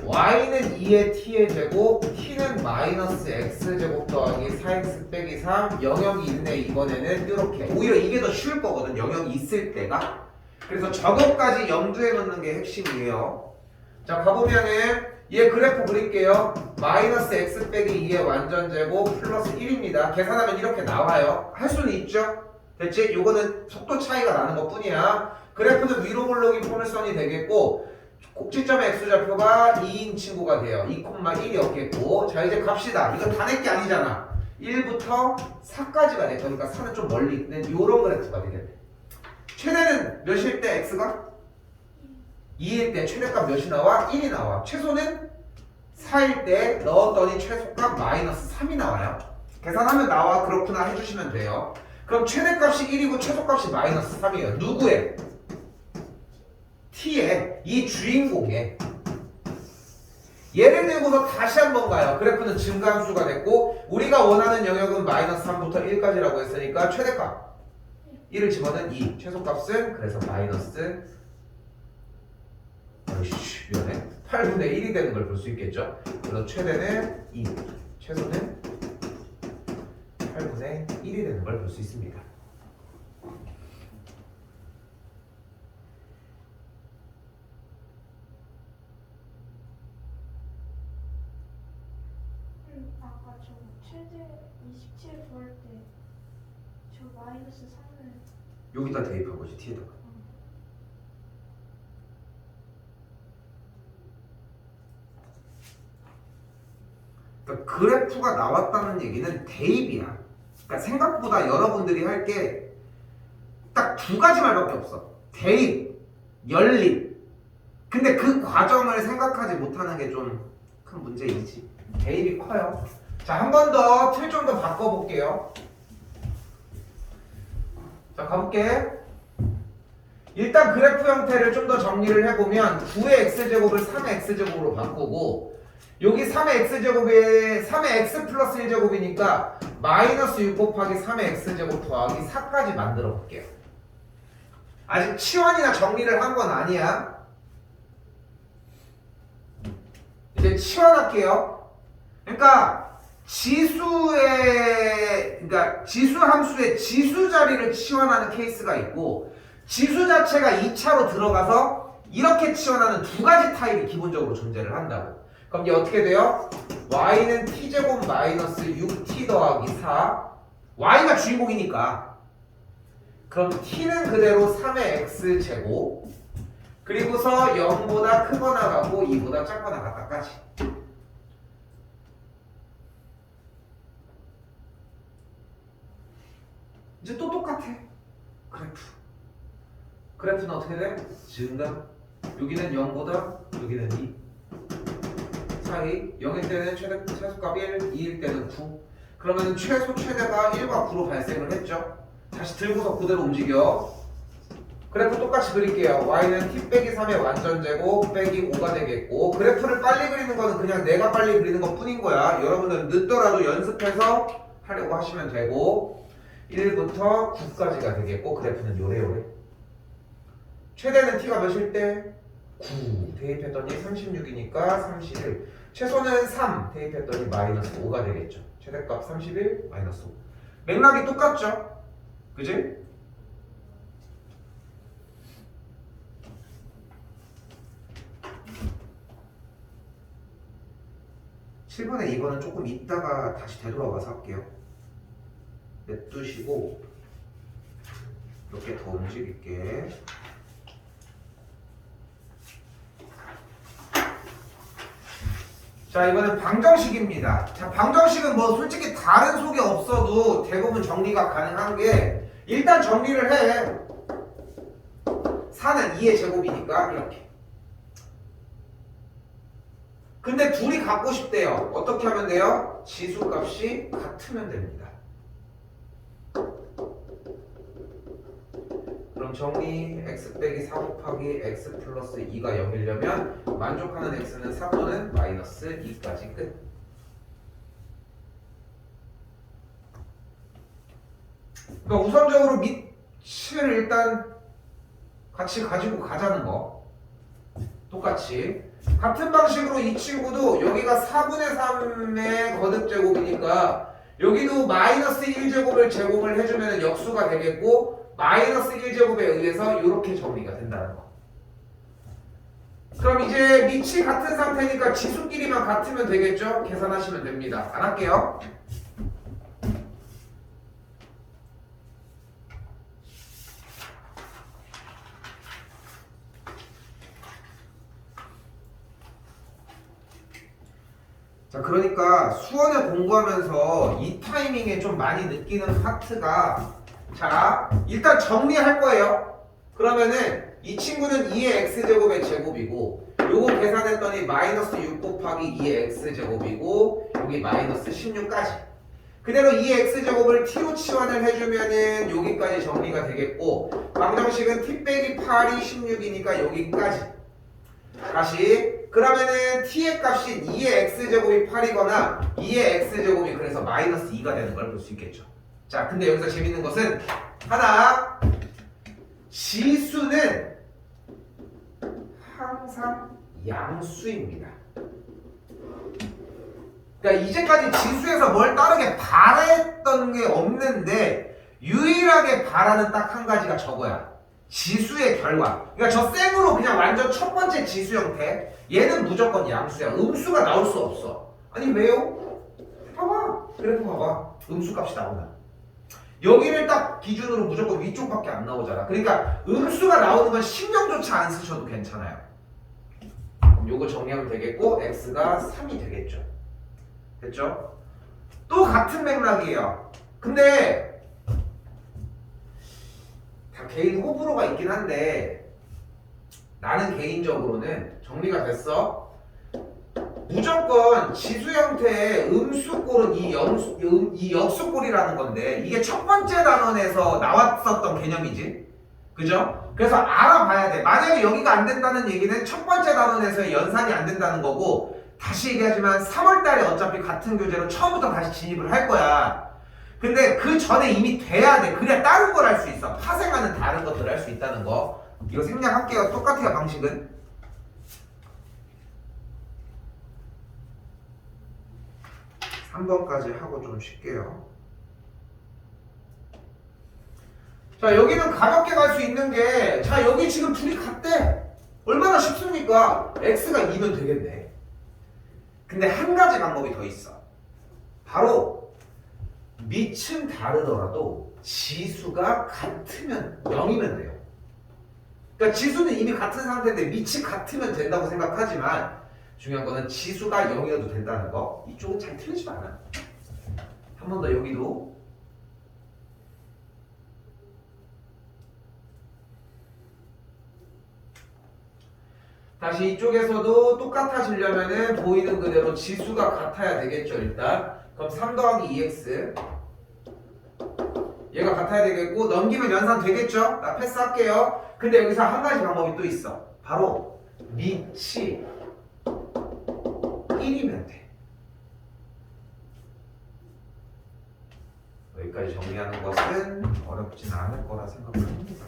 A: y는 2의 t의 제곱, t는 마이너스 x제곱 더하기 4x 빼기 3, 영역이 있네. 이번에는 이렇게. 오히려 이게 더 쉬울 거거든, 영역이 있을 때가. 그래서 저것까지 염두에 놓는 게 핵심이에요. 자, 가보면은 얘 그래프 그릴게요. 마이너스 x 빼기 2의 완전제곱 플러스 1입니다. 계산하면 이렇게 나와요. 할 수는 있죠? 됐지? 요거는 속도 차이가 나는 것 뿐이야. 그래프는 위로 볼록이 포물선이 되겠고, 꼭지점의 x좌표가 2인 친구가 돼요. 2,1이었겠고. 자, 이제 갑시다. 이거 다 낼 게 아니잖아. 1부터 4까지가 돼. 그러니까 4는 좀 멀리 있는 요런 그래프가 되겠네. 최대는 몇일 때 x가? 2일 때 최대값 몇이 나와? 1이 나와. 최소는 4일 때 넣었더니 최소값 마이너스 3이 나와요. 계산하면 나와. 그렇구나 해주시면 돼요. 그럼 최대값이 1이고 최소값이 마이너스 3이에요. 누구의? t의 이 주인공의. 예를 들고서 다시 한번 가요. 그래프는 증가함수가 됐고 우리가 원하는 영역은 마이너스 3부터 1까지라고 했으니까 최대값 1을 집어넣은 2, 최소값은 그래서 마이너스 미안해 8분의 1이 되는 걸 볼 수 있겠죠. 그래서 최대는 2, 최소는 8분의 1이 되는 걸 볼 수 있습니다.
B: 아까 저 최대 27 구할 때 저 마이너스 3을
A: 여기다 대입한 거지, t에다가. 그러니까 그래프가 나왔다는 얘기는 대입이야. 그러니까 생각보다 여러분들이 할 게 딱 두 가지 말밖에 없어. 대입, 연립. 근데 그 과정을 생각하지 못하는 게 좀 큰 문제이지. 대입이 커요. 자, 한 번 더 틀 좀 더 바꿔볼게요. 자, 가볼게. 일단 그래프 형태를 좀 더 정리를 해보면 9의 x제곱을 3의 x제곱으로 바꾸고 여기 3의 x제곱에 3의 x 플러스 1제곱이니까 마이너스 6 곱하기 3의 x제곱 더하기 4까지 만들어 볼게요. 아직 치환이나 정리를 한 건 아니야. 이제 치환할게요. 그러니까 지수 함수의 지수 자리를 치환하는 케이스가 있고 지수 자체가 2차로 들어가서 이렇게 치환하는 두 가지 타입이 기본적으로 존재를 한다고. 그럼 이게 어떻게 돼요? y는 t제곱 마이너스 6t 더하기 4 y가 주인공이니까 그럼 t는 그대로 3의 x제곱 그리고서 0보다 크거나 같고 2보다 작거나 같다까지. 이제 또 똑같아. 그래프는 어떻게 돼? 증가. 여기는 0보다 여기는 2 사이. 0일 때는 최소값 1, 2일 때는 9. 그러면 최소 최대가 1과 9로 발생을 했죠. 다시 들고서 그대로 움직여. 그래프 똑같이 그릴게요. y는 t 빼기 3의 완전제곱 빼기 5가 되겠고 그래프를 빨리 그리는 거는 그냥 내가 빨리 그리는 것 뿐인 거야. 여러분은 늦더라도 연습해서 하려고 하시면 되고 1부터 9까지가 되겠고 그래프는 요래요래. 최대는 t가 몇일 때? 9 대입했더니 36이니까 31. 최소는 3 대입했더니 마이너스 5가 되겠죠. 최대값 31 마이너스 5. 맥락이 똑같죠? 그지? (7번에) (2번은) 조금 이따가 다시 되돌아와서 할게요. 냅두시고 이렇게 더 움직일게. 자, 이번엔 방정식입니다. 자, 방정식은 뭐 솔직히 다른 속이 없어도 대부분 정리가 가능한 게 일단 정리를 해. 4는 2의 제곱이니까 이렇게. 근데 둘이 갖고 싶대요. 어떻게 하면 돼요? 지수값이 같으면 됩니다. 그럼 정리 x 빼기 4 곱하기 x 플러스 2가 0이려면 만족하는 x는 3 또는 마이너스 2까지 끝. 그러니까 우선적으로 밑을 일단 같이 가지고 가자는 거. 똑같이 같은 방식으로 이 친구도 여기가 4분의 3의 거듭제곱이니까 여기도 마이너스 1제곱을 제곱을 해주면 역수가 되겠고 마이너스 1제곱에 의해서 이렇게 정리가 된다는 거. 그럼 이제 밑이 같은 상태니까 지수끼리만 같으면 되겠죠? 계산하시면 됩니다. 안 할게요. 자, 그러니까 수원을 공부하면서 이 타이밍에 좀 많이 느끼는 파트가, 자, 일단 정리할 거예요. 그러면은 이 친구는 2의 x제곱의 제곱이고 요거 계산했더니 마이너스 6 곱하기 2의 x제곱이고 여기 마이너스 16까지 그대로 2의 x제곱을 t로 치환을 해주면은 여기까지 정리가 되겠고 방정식은 t 빼기 8이 16이니까 여기까지. 다시 그러면은 t의 값이 2의 x제곱이 8이거나 2의 x제곱이 그래서 마이너스 2가 되는 걸 볼 수 있겠죠. 자, 근데 여기서 재밌는 것은 하나, 지수는 항상 양수입니다. 그러니까 이제까지 지수에서 뭘 다르게 바랬던 게 없는데 유일하게 바라는 딱 한 가지가 저거야. 지수의 결과. 그러니까 저 생으로 그냥 완전 첫 번째 지수 형태. 얘는 무조건 양수야. 음수가 나올 수 없어. 아니 왜요? 봐봐. 그래도 봐봐. 음수 값이 나오나. 여기를 딱 기준으로 무조건 위쪽밖에 안 나오잖아. 그러니까 음수가 나오는 건 신경조차 안 쓰셔도 괜찮아요. 그럼 요거 정리하면 되겠고 x가 3이 되겠죠. 됐죠? 또 같은 맥락이에요. 근데 다 개인 호불호가 있긴 한데 나는 개인적으로는 정리가 됐어. 무조건 지수 형태의 음수꼴은 이 역수꼴이라는 건데 이게 첫 번째 단원에서 나왔었던 개념이지. 그죠? 그래서 알아봐야 돼. 만약에 여기가 안 된다는 얘기는 첫 번째 단원에서의 연산이 안 된다는 거고 다시 얘기하지만 3월 달에 어차피 같은 교재로 처음부터 다시 진입을 할 거야. 근데 그 전에 이미 돼야 돼. 그래야 다른 걸 할 수 있어. 파생하는 다른 것들을 할 수 있다는 거. 이거 생략할게요. 똑같아요, 방식은. 3번까지 하고 좀 쉴게요. 자, 여기는 가볍게 갈 수 있는 게, 자, 여기 지금 둘이 같대. 얼마나 쉽습니까? x가 2면 되겠네. 근데 한 가지 방법이 더 있어. 바로 밑은 다르더라도 지수가 같으면 0이면 돼요. 그러니까 지수는 이미 같은 상태인데 밑이 같으면 된다고 생각하지만 중요한 거는 지수가 0이어도 된다는 거. 이쪽은 잘 틀리지도 않아. 한 번 더 여기도. 다시 이쪽에서도 똑같아지려면은 보이는 그대로 지수가 같아야 되겠죠, 일단. 그럼 3 더하기 2x. 얘가 같아야 되겠고, 넘기면 연산 되겠죠? 나 패스할게요. 근데 여기서 한 가지 방법이 또 있어. 바로 밑이 1이면 돼. 여기까지 정리하는 것은 어렵진 않을 거라 생각합니다.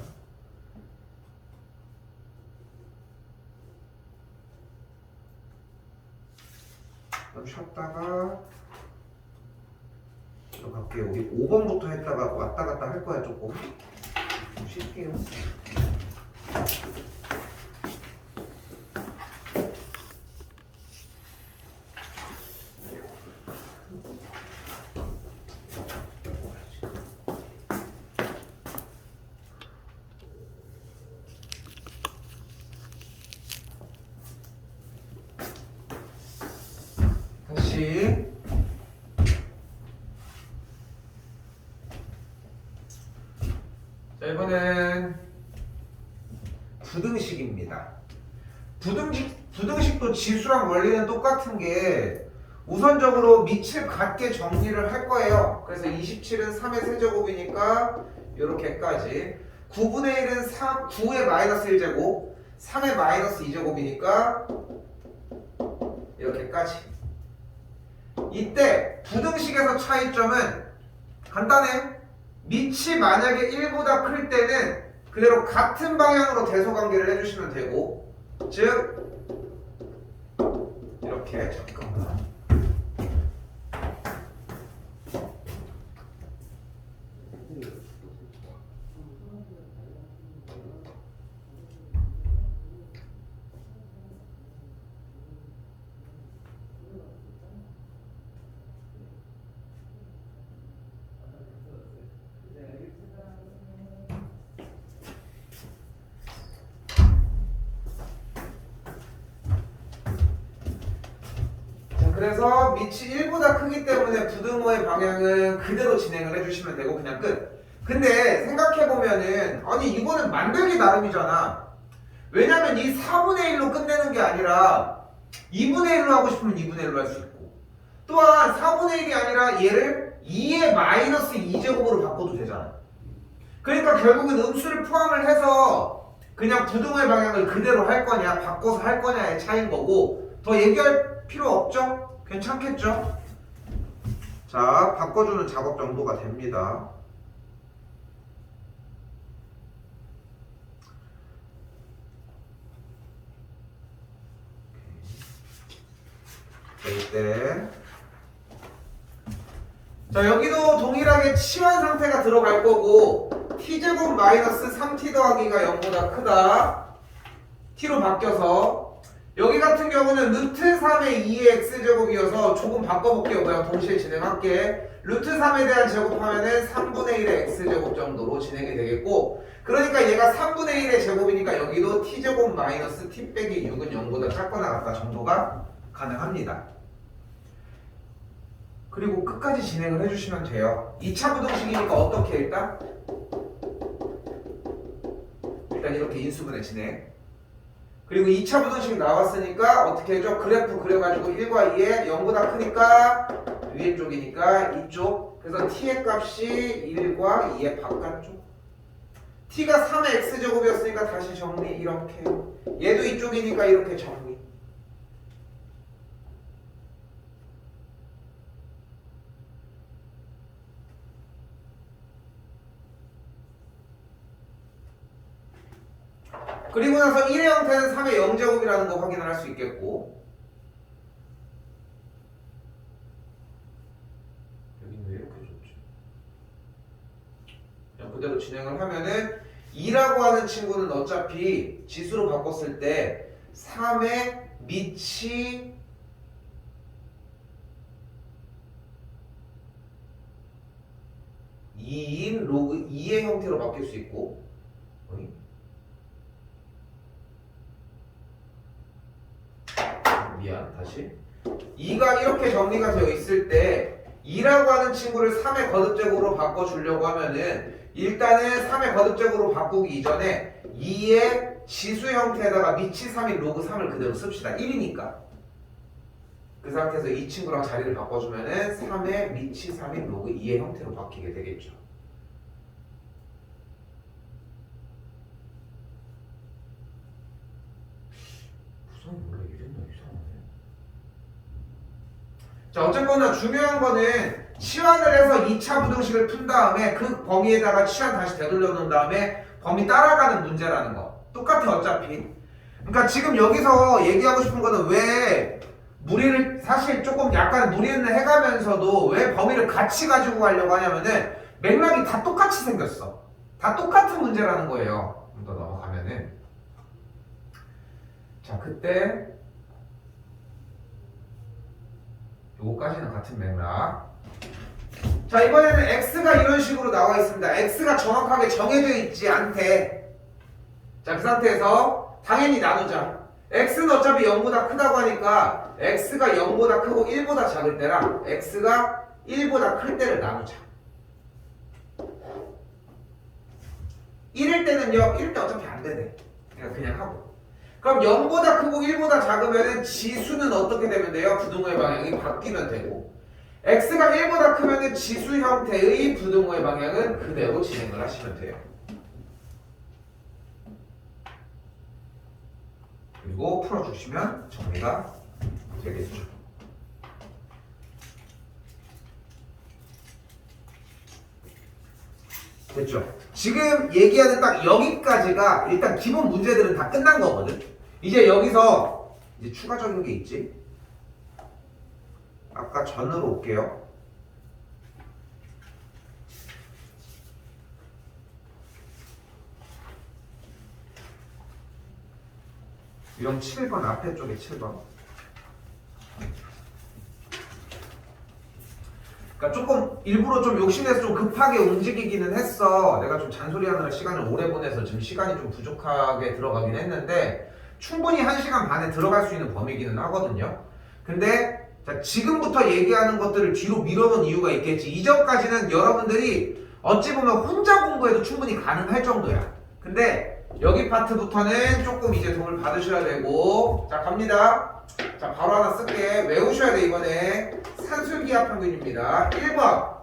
A: 좀 쉬었다가 들어갈게요. 우리 5번부터 했다가 왔다 갔다 할 거야. 조금 좀 쉴게요. 다시. 자, 이번엔 부등식입니다. 부등식도 지수랑 원리는 똑같은 게 우선적으로 밑을 같게 정리를 할 거예요. 그래서 27은 3의 세제곱이니까 이렇게까지. 9분의 1은 9의 마이너스 1제곱, 3의 마이너스 2제곱이니까 이렇게까지. 이때 부등식에서 차이점은 간단해. 밑이 만약에 1보다 클 때는 그대로 같은 방향으로 대소관계를 해주시면 되고, 즉 이렇게. 잠깐만. 그래서 밑이 1보다 크기 때문에 부등호의 방향은 그대로 진행을 해주시면 되고 그냥 끝. 근데 생각해보면은 아니 이거는 만들기 나름이잖아. 왜냐면 이 4분의 1로 끝내는 게 아니라 2분의 1로 하고 싶으면 2분의 1로 할 수 있고, 또한 4분의 1이 아니라 얘를 2의 마이너스 2제곱으로 바꿔도 되잖아. 그러니까 결국은 음수를 포함을 해서 그냥 부등호의 방향을 그대로 할 거냐 바꿔서 할 거냐의 차이인 거고, 더 얘기할 필요 없죠? 괜찮겠죠? 자, 바꿔주는 작업 정도가 됩니다. 이때 자, 여기도 동일하게 치환 상태가 들어갈 거고, t제곱 마이너스 3t 더하기가 0보다 크다. t로 바뀌어서 여기 같은 경우는 루트 3의 2의 x제곱이어서 조금 바꿔볼게요. 그냥 동시에 진행할게. 루트 3에 대한 제곱하면은 3분의 1의 x제곱 정도로 진행이 되겠고, 그러니까 얘가 3분의 1의 제곱이니까 여기도 t제곱 마이너스 t 빼기 6은 0보다 작거나 같다 정도가 가능합니다. 그리고 끝까지 진행을 해주시면 돼요. 2차 부등식이니까 어떻게 일단 이렇게 인수분해 진행. 그리고 2차 부등식 나왔으니까 어떻게 해줘? 그래프 그려가지고 1과 2에 0보다 크니까 위에 쪽이니까 이쪽. 그래서 t의 값이 1과 2의 바깥쪽. t가 3의 x제곱이었으니까 다시 정리 이렇게. 얘도 이쪽이니까 이렇게 정리. 그리고 나서 1의 형태는 3의 0제곱이라는 거 확인을 할 수 있겠고, 여기는 왜 이렇게 줬지? 그냥 그대로 진행을 하면은 2라고 하는 친구는 어차피 지수로 바꿨을 때 3의 밑이 2인 로그 2의 형태로 바뀔 수 있고, 미안, 다시 2가 이렇게 정리가 되어 있을 때 2라고 하는 친구를 3의 거듭제곱으로 바꿔주려고 하면은 일단은 3의 거듭제곱으로 바꾸기 이전에 2의 지수 형태에다가 밑이 3인 로그 3을 그대로 씁시다. 1이니까 그 상태에서 이 친구랑 자리를 바꿔주면은 3의 밑이 3인 로그 2의 형태로 바뀌게 되겠죠. 원래 이랬나 이상하네. 자, 어쨌거나 중요한 거는 치환을 해서 2차 부등식을 푼 다음에 그 범위에다가 치환 다시 되돌려 놓은 다음에 범위 따라가는 문제라는 거. 똑같아 어차피. 그러니까 지금 여기서 얘기하고 싶은 거는 왜 무리를 사실 조금 약간 무리는 해가면서도 왜 범위를 같이 가지고 가려고 하냐면은 맥락이 다 똑같이 생겼어. 다 똑같은 문제라는 거예요. 좀 더 넘어가면은. 자, 그때 요거까지는 같은 맥락. 자, 이번에는 x가 이런 식으로 나와 있습니다. x가 정확하게 정해져 있지 않대. 자, 그 상태에서 당연히 나누자. x는 어차피 0보다 크다고 하니까 x가 0보다 크고 1보다 작을 때랑 x가 1보다 클 때를 나누자. 1일 때는요, 1일 때 어차피 안 되네. 그냥 하고. 그럼 0보다 크고 1보다 작으면 지수는 어떻게 되면 돼요? 부등호의 방향이 바뀌면 되고, x가 1보다 크면 지수 형태의 부등호의 방향은 그대로 진행을 하시면 돼요. 그리고 풀어주시면 정리가 되겠죠. 됐죠? 지금 얘기하는 딱 여기까지가 일단 기본 문제들은 다 끝난 거거든. 이제 여기서 이제 추가적인 게 있지. 아까 전으로 올게요. 유형 7번 앞에 쪽에 7번. 그러니까 조금 일부러 좀 욕심내서 좀 급하게 움직이기는 했어. 내가 좀 잔소리하느라 시간을 오래 보내서 지금 시간이 좀 부족하게 들어가긴 했는데 충분히 1시간 반에 들어갈 수 있는 범위기는 하거든요. 근데 자, 지금부터 얘기하는 것들을 뒤로 밀어놓은 이유가 있겠지. 이전까지는 여러분들이 어찌 보면 혼자 공부해도 충분히 가능할 정도야. 근데 여기 파트부터는 조금 이제 도움을 받으셔야 되고, 자 갑니다. 자 바로 하나 쓸게. 외우셔야 돼. 이번에 산술기하 평균입니다. 1번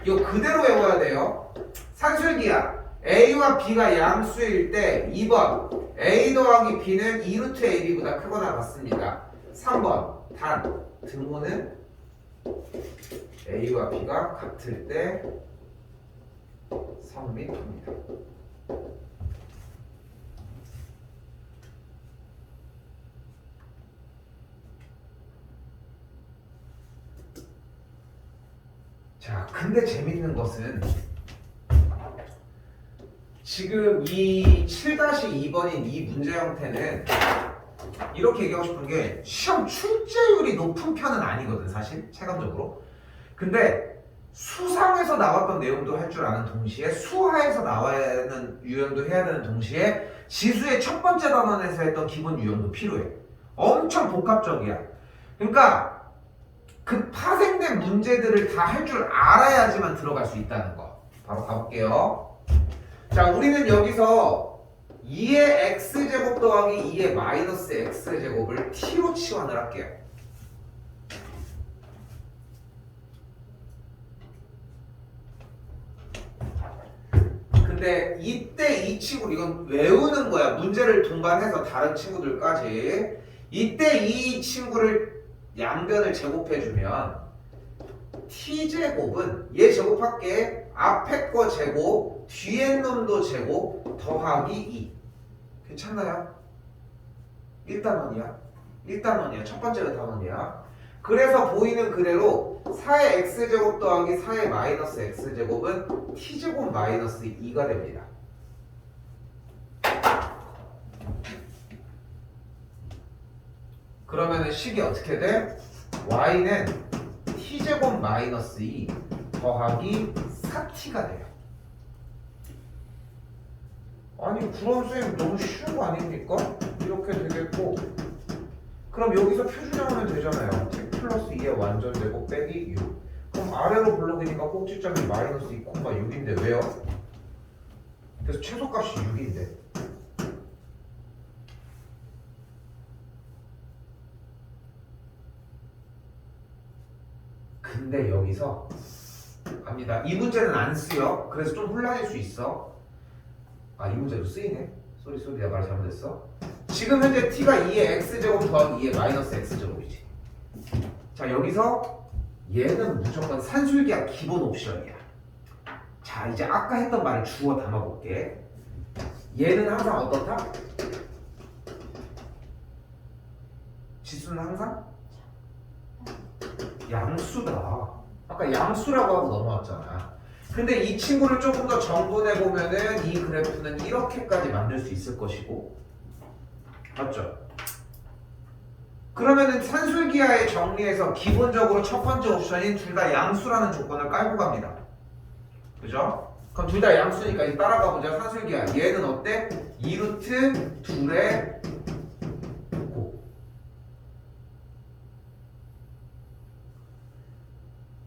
A: 이거 그대로 외워야 돼요. 산술기하 A와 B가 양수일 때 2번 A 더하기 B는 2루트 AB보다 크거나 같습니다. 3번 단 등호는 A와 B가 같을 때 성립합니다. 자, 근데 재밌는 것은 지금 이 7-2번인 이 문제 형태는 이렇게 얘기하고 싶은 게 시험 출제율이 높은 편은 아니거든 사실 체감적으로. 근데 수상에서 나왔던 내용도 할 줄 아는 동시에 수하에서 나와야 하는 유형도 해야 되는 동시에 지수의 첫 번째 단원에서 했던 기본 유형도 필요해. 엄청 복합적이야. 그러니까 그 파생된 문제들을 다 할 줄 알아야지만 들어갈 수 있다는 거. 바로 가볼게요. 자, 우리는 여기서 2의 x제곱 더하기 2의 마이너스 x제곱을 t로 치환을 할게요. 근데 이때 이 친구 이건 외우는 거야. 문제를 동반해서 다른 친구들까지. 이때 이 친구를 양변을 제곱해주면 t제곱은 얘 제곱할게. 앞에 거 제곱, 뒤에 놈도 제곱, 더하기 2. 괜찮나요? 1단원이야. 1단원이야. 첫 번째가 단원이야. 그래서 보이는 그대로 4의 x제곱 더하기 4의 마이너스 x제곱은 t제곱 마이너스 2가 됩니다. 그러면은 식이 어떻게 돼? y는 t제곱 마이너스 2 더하기 4t가 돼요. 아니 그럼 쌤 너무 쉬운 거 아닙니까? 이렇게 되겠고, 그럼 여기서 표준형하면 되잖아요. t 플러스 2의 완전제곱 빼기 6. 그럼 아래로 블록이니까 꼭지점이 마이너스 2,6인데 왜요? 그래서 최소값이 6인데. 근데 여기서 갑니다. 이 문제는 안 쓰여. 그래서 좀 혼란일 수 있어. 아, 이 문제도 쓰이네. 쏘리 내가 말 잘못했어. 지금 현재 t가 2의 x제곱 더하기 2의 마이너스 x제곱이지. 자, 여기서 얘는 무조건 산술기하 기본 옵션이야. 자, 이제 아까 했던 말을 주워 담아볼게. 얘는 항상 어떻다? 지수는 항상? 양수다. 아까 양수라고 하고 넘어왔잖아. 근데 이 친구를 조금 더 정돈해보면은 이 그래프는 이렇게까지 만들 수 있을 것이고, 맞죠? 그러면은 산술기하의 정리에서 기본적으로 첫 번째 옵션인 둘 다 양수라는 조건을 깔고 갑니다. 그죠? 그럼 둘 다 양수니까 이제 따라가 보자. 산술기하 얘는 어때? 2루트 2의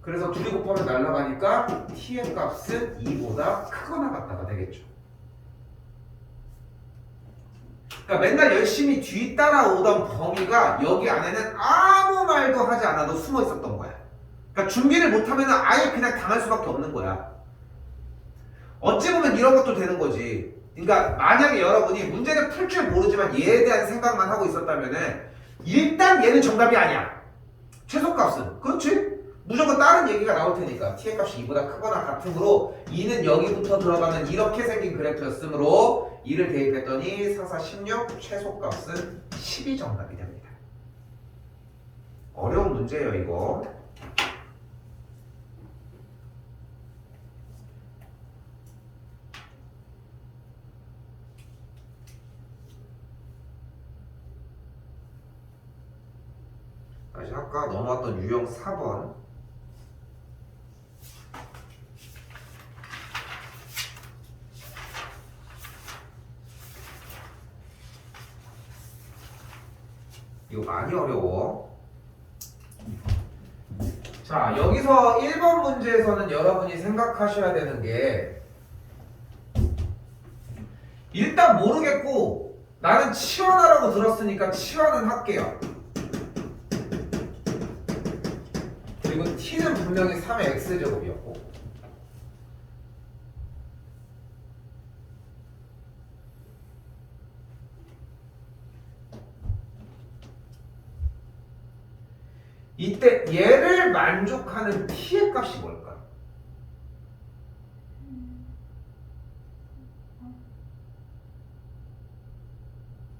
A: 그래서 둘이 곱하면 날라가니까 t의 값은 2보다 크거나 같다가 되겠죠. 그러니까 맨날 열심히 뒤 따라오던 범위가 여기 안에는 아무 말도 하지 않아도 숨어 있었던 거야. 그러니까 준비를 못하면 아예 그냥 당할 수밖에 없는 거야. 어찌 보면 이런 것도 되는 거지. 그러니까 만약에 여러분이 문제를 풀 줄 모르지만 얘에 대한 생각만 하고 있었다면은 일단 얘는 정답이 아니야. 최소값은. 그렇지? 무조건 다른 얘기가 나올 테니까 t의 값이 2보다 크거나 같으므로 2는 여기부터 들어가면 이렇게 생긴 그래프였으므로 2를 대입했더니 4, 4, 16 최소값은 10이 정답이 됩니다. 어려운 문제예요 이거. 다시 아까 넘어왔던 유형 4번. 이거 많이 어려워. 자, 여기서 1번 문제에서는 여러분이 생각하셔야 되는 게 일단 모르겠고 나는 치환하라고 들었으니까 치환은 할게요. 그리고 t는 분명히 3의 x제곱이었고 이때 얘를 만족하는 t의 값이 뭘까?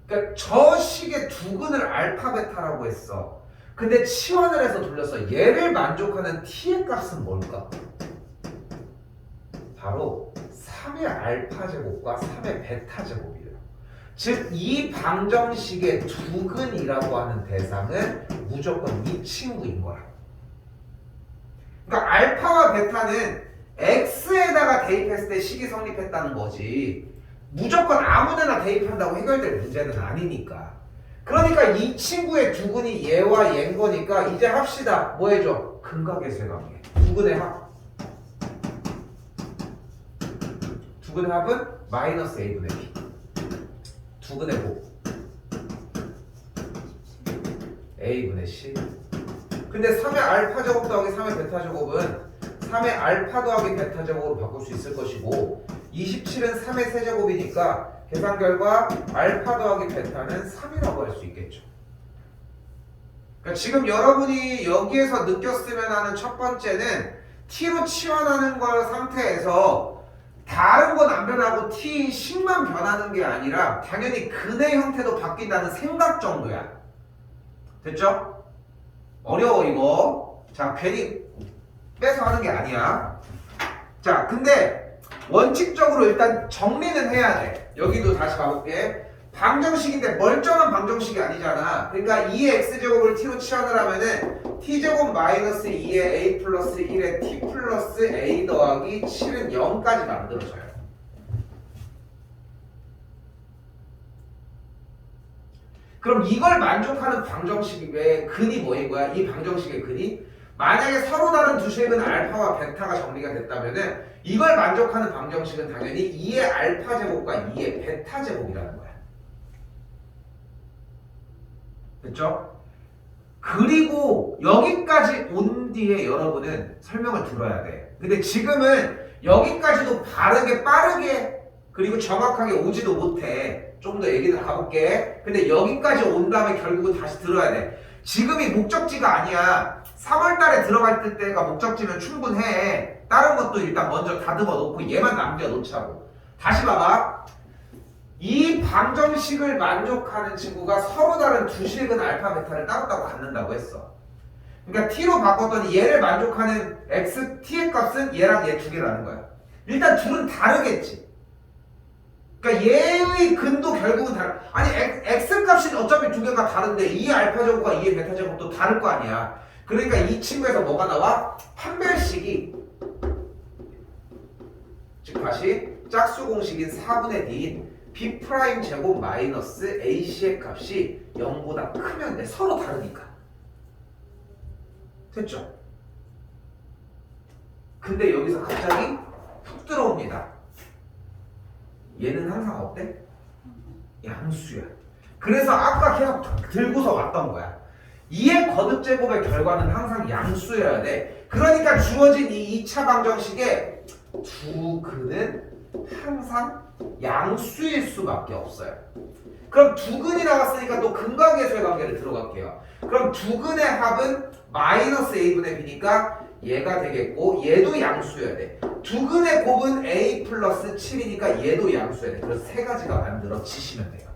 A: 그러니까 저 식의 두근을 알파 베타라고 했어. 근데 치환을 해서 돌렸어. 얘를 만족하는 t의 값은 뭘까? 바로 3의 알파 제곱과 3의 베타 제곱이에요. 즉 이 방정식의 두근이라고 하는 대상은 무조건 이 친구인 거야. 그러니까 알파와 베타는 x에다가 대입했을 때 식이 성립했다는 거지 무조건 아무데나 대입한다고 해결될 문제는 아니니까. 그러니까 이 친구의 두근이 얘와 얘인 거니까 이제 합시다. 뭐 해줘? 근각의 쇠관계. 두근의 합. 두근의 합은 마이너스 a분의 b. 두근의 곱. a분의 c. 근데 3의 알파 제곱 더하기 3의 베타 제곱은 3의 알파 더하기 베타 제곱으로 바꿀 수 있을 것이고 27은 3의 세제곱이니까 계산 결과 알파 더하기 베타는 3이라고 할 수 있겠죠. 그러니까 지금 여러분이 여기에서 느꼈으면 하는 첫 번째는 t로 치환하는 걸 상태에서 다른 건 안 변하고 t 식만 변하는 게 아니라 당연히 근의 형태도 바뀐다는 생각 정도야. 됐죠? 어려워 이거. 자, 괜히 빼서 하는 게 아니야. 자, 근데 원칙적으로 일단 정리는 해야 돼. 여기도 다시 가볼게. 방정식인데 멀쩡한 방정식이 아니잖아. 그러니까 2의 x제곱을 t로 치환을 하면은 t제곱 마이너스 2의 a 플러스 1의 t 플러스 a 더하기 7은 0까지 만들어져요. 그럼 이걸 만족하는 방정식이 왜 근이 뭐인 거야? 이 방정식의 근이 만약에 서로 다른 두 식은 알파와 베타가 정리가 됐다면은 이걸 만족하는 방정식은 당연히 2의 알파 제곱과 2의 베타 제곱이라는 거야. 됐죠? 그리고 여기까지 온 뒤에 여러분은 설명을 들어야 돼. 근데 지금은 여기까지도 빠르게 그리고 정확하게 오지도 못해. 좀 더 얘기를 가볼게. 근데 여기까지 온 다음에 결국은 다시 들어야 돼. 지금이 목적지가 아니야. 3월달에 들어갈 때가 목적지면 충분해. 다른 것도 일단 먼저 다듬어 놓고 얘만 남겨놓자고. 다시 봐봐. 이 방정식을 만족하는 친구가 서로 다른 두 식은 알파 베타를 따로따로 갖는다고 했어. 그러니까 t로 바꿨더니 얘를 만족하는 x, t의 값은 얘랑 얘 두 개라는 거야. 일단 둘은 다르겠지. 그러니까 얘의 근도 결국은 다르. 아니 x 값이 어차피 두 개가 다른데 이 알파 제곱과 이 베타 제곱도 다를 거 아니야. 그러니까 이 친구에서 뭐가 나와? 판별식이 즉 다시 짝수 공식인 4분의 d인 b 프라임 제곱 마이너스 ac의 값이 0보다 크면 돼. 서로 다르니까. 됐죠? 근데 여기서 갑자기 훅 들어옵니다. 얘는 항상 어때? 양수야. 그래서 아까 계속 들고서 왔던 거야. 2의 거듭제곱의 결과는 항상 양수여야 돼. 그러니까 주어진 이 2차 방정식에 두 근은 항상 양수일 수밖에 없어요. 그럼 두 근이 나왔으니까 또 근과 계수의 관계를 들어갈게요. 그럼 두 근의 합은 마이너스 a분의 b니까 얘가 되겠고 얘도 양수여야 돼. 두 근의 곱은 a 플러스 7이니까 얘도 양수여야 돼. 그래서 세 가지가 만들어지시면 돼요.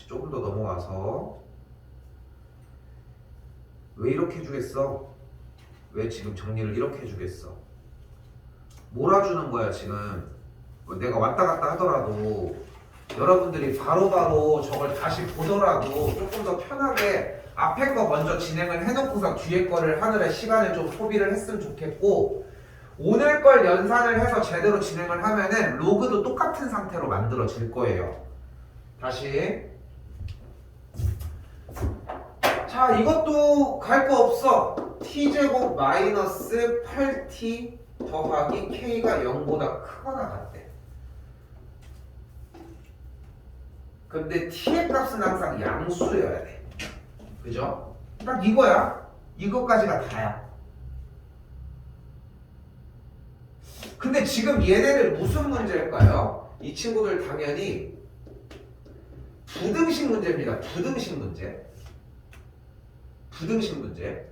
A: 조금 더 넘어가서 왜 이렇게 해주겠어? 왜 지금 정리를 이렇게 해주겠어? 몰아주는 거야 지금. 내가 왔다 갔다 하더라도 여러분들이 바로바로 저걸 다시 보더라도 조금 더 편하게 앞에 거 먼저 진행을 해놓고서 뒤에 거를 하느라 시간을 좀 소비를 했으면 좋겠고, 오늘 걸 연산을 해서 제대로 진행을 하면은 로그도 똑같은 상태로 만들어질 거예요. 다시. 자, 이것도 갈 거 없어. t제곱 마이너스 8t 더하기 k가 0보다 크거나 같대. 근데 t의 값은 항상 양수여야 돼. 그죠? 딱 이거야. 이것까지가 다야. 근데 지금 얘네들 무슨 문제일까요? 이 친구들 당연히 부등식 문제입니다. 부등식 문제. 부등식 문제.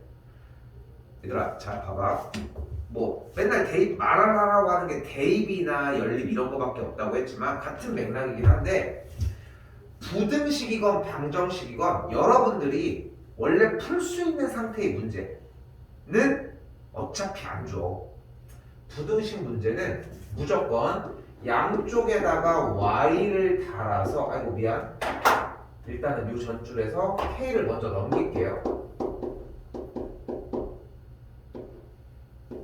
A: 얘들아, 자 봐봐. 뭐 맨날 대입 말하라고 하는 게 대입이나 연립 이런 거밖에 없다고 했지만 같은 맥락이긴 한데, 부등식이건 방정식이건 여러분들이 원래 풀 수 있는 상태의 문제는 어차피 안 줘. 부등식 문제는 무조건 양쪽에다가 y를 달아서, 아이고 미안, 일단은 이 전줄에서 k를 먼저 넘길게요.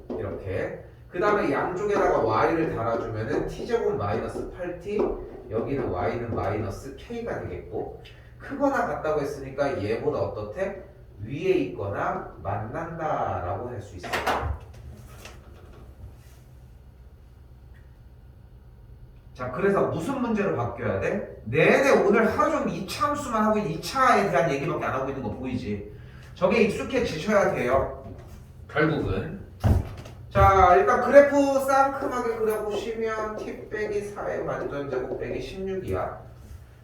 A: 이렇게. 그 다음에 양쪽에다가 y를 달아주면은 t제곱 마이너스 8t, 여기는 y는 마이너스 k가 되겠고, 크거나 같다고 했으니까 얘보다 어떻대? 위에 있거나 만난다 라고 할 수 있어요. 자, 그래서 무슨 문제로 바뀌어야 돼? 내내 오늘 하루 종일 2차 함수만 하고 2차에 대한 얘기밖에 안 하고 있는 거 보이지? 저게 익숙해지셔야 돼요. 결국은. 자, 일단 그래프 쌍큼하게 그려보시면 t 빼기 4의 완전제곱 빼기 16이야.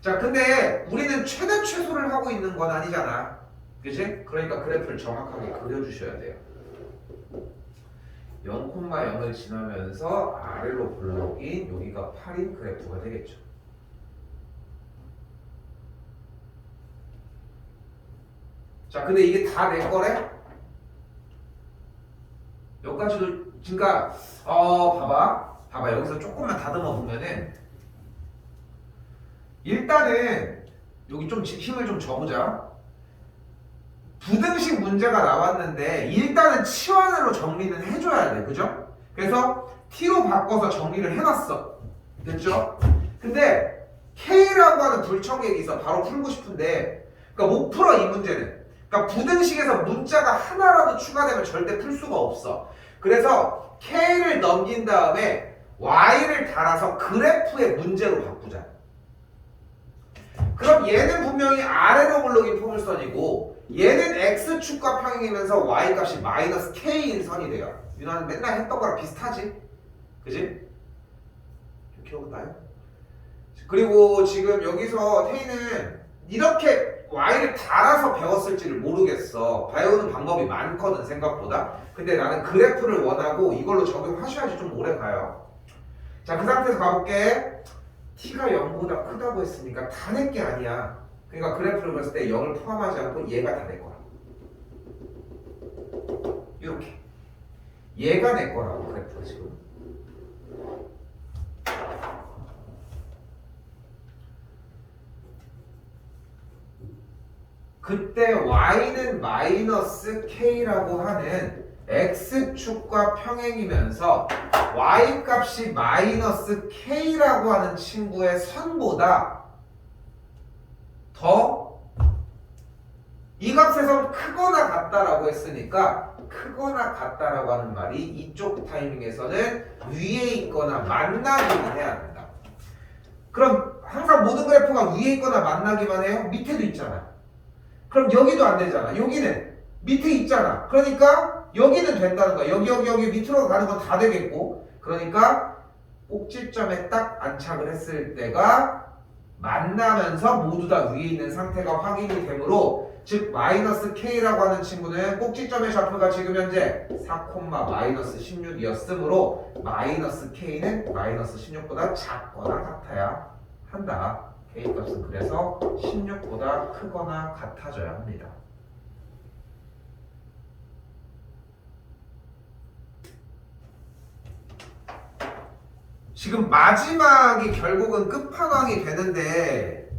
A: 자, 근데 우리는 최대 최소를 하고 있는 건 아니잖아. 그치? 그러니까 그래프를 정확하게 그려주셔야 돼요. 0,0을 지나면서 아래로 블록인 여기가 8인 그래프가 되겠죠. 자, 근데 이게 다 내 거래? 여기까지도. 그러니까 봐봐 여기서 조금만 다듬어 보면은, 일단은 여기 좀 힘을 좀 줘보자. 부등식 문제가 나왔는데 일단은 치환으로 정리는 해줘야 돼. 그죠? 그래서 t로 바꿔서 정리를 해놨어. 됐죠? 근데 k라고 하는 불청객이 있어. 바로 풀고 싶은데, 그러니까 못 풀어 이 문제는. 그러니까 부등식에서 문자가 하나라도 추가되면 절대 풀 수가 없어. 그래서 k를 넘긴 다음에 y를 달아서 그래프의 문제로 바꾸자. 그럼 얘는 분명히 아래로 블록인 포물선이고, 얘는 x축과 평행이면서 y값이 마이너스 k인 선이 돼요. 유나는 맨날 했던 거랑 비슷하지? 그지? 기억나요? 그리고 지금 여기서 태희는 이렇게 y를 달아서 배웠을지를 모르겠어. 배우는 방법이 많거든 생각보다. 근데 나는 그래프를 원하고 이걸로 적용하셔야지 좀 오래 가요. 자, 그 상태에서 가볼게. t가 0보다 크다고 했으니까 다 낼 게 아니야. 그러니까 그래프를 봤을 때 0을 포함하지 않고 얘가 다 내 거야. 이렇게. 얘가 내 거라고 그래프가 지금. 그때 y는 마이너스 k라고 하는 x축과 평행이면서 y 값이 마이너스 k라고 하는 친구의 선보다 더 이 값에서 크거나 같다라고 했으니까 크거나 같다라고 하는 말이 이쪽 타이밍에서는 위에 있거나 만나기만 해야 된다. 그럼 항상 모든 그래프가 위에 있거나 만나기만 해요? 밑에도 있잖아. 그럼 여기도 안 되잖아. 여기는 밑에 있잖아. 그러니까 여기는 된다는 거야. 여기 밑으로 가는 건 다 되겠고. 그러니까 꼭지점에 딱 안착을 했을 때가 만나면서 모두 다 위에 있는 상태가 확인이 되므로 즉 마이너스 k라고 하는 친구는 꼭지점의 좌표가 지금 현재 4, 마이너스 16이었으므로 마이너스 k는 마이너스 16보다 작거나 같아야 한다. k 값은 그래서 16보다 크거나 같아져야 합니다. 지금 마지막이 결국은 끝판왕이 되는데,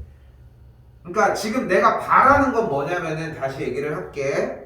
A: 그러니까 지금 내가 바라는 건 뭐냐면은 다시 얘기를 할게.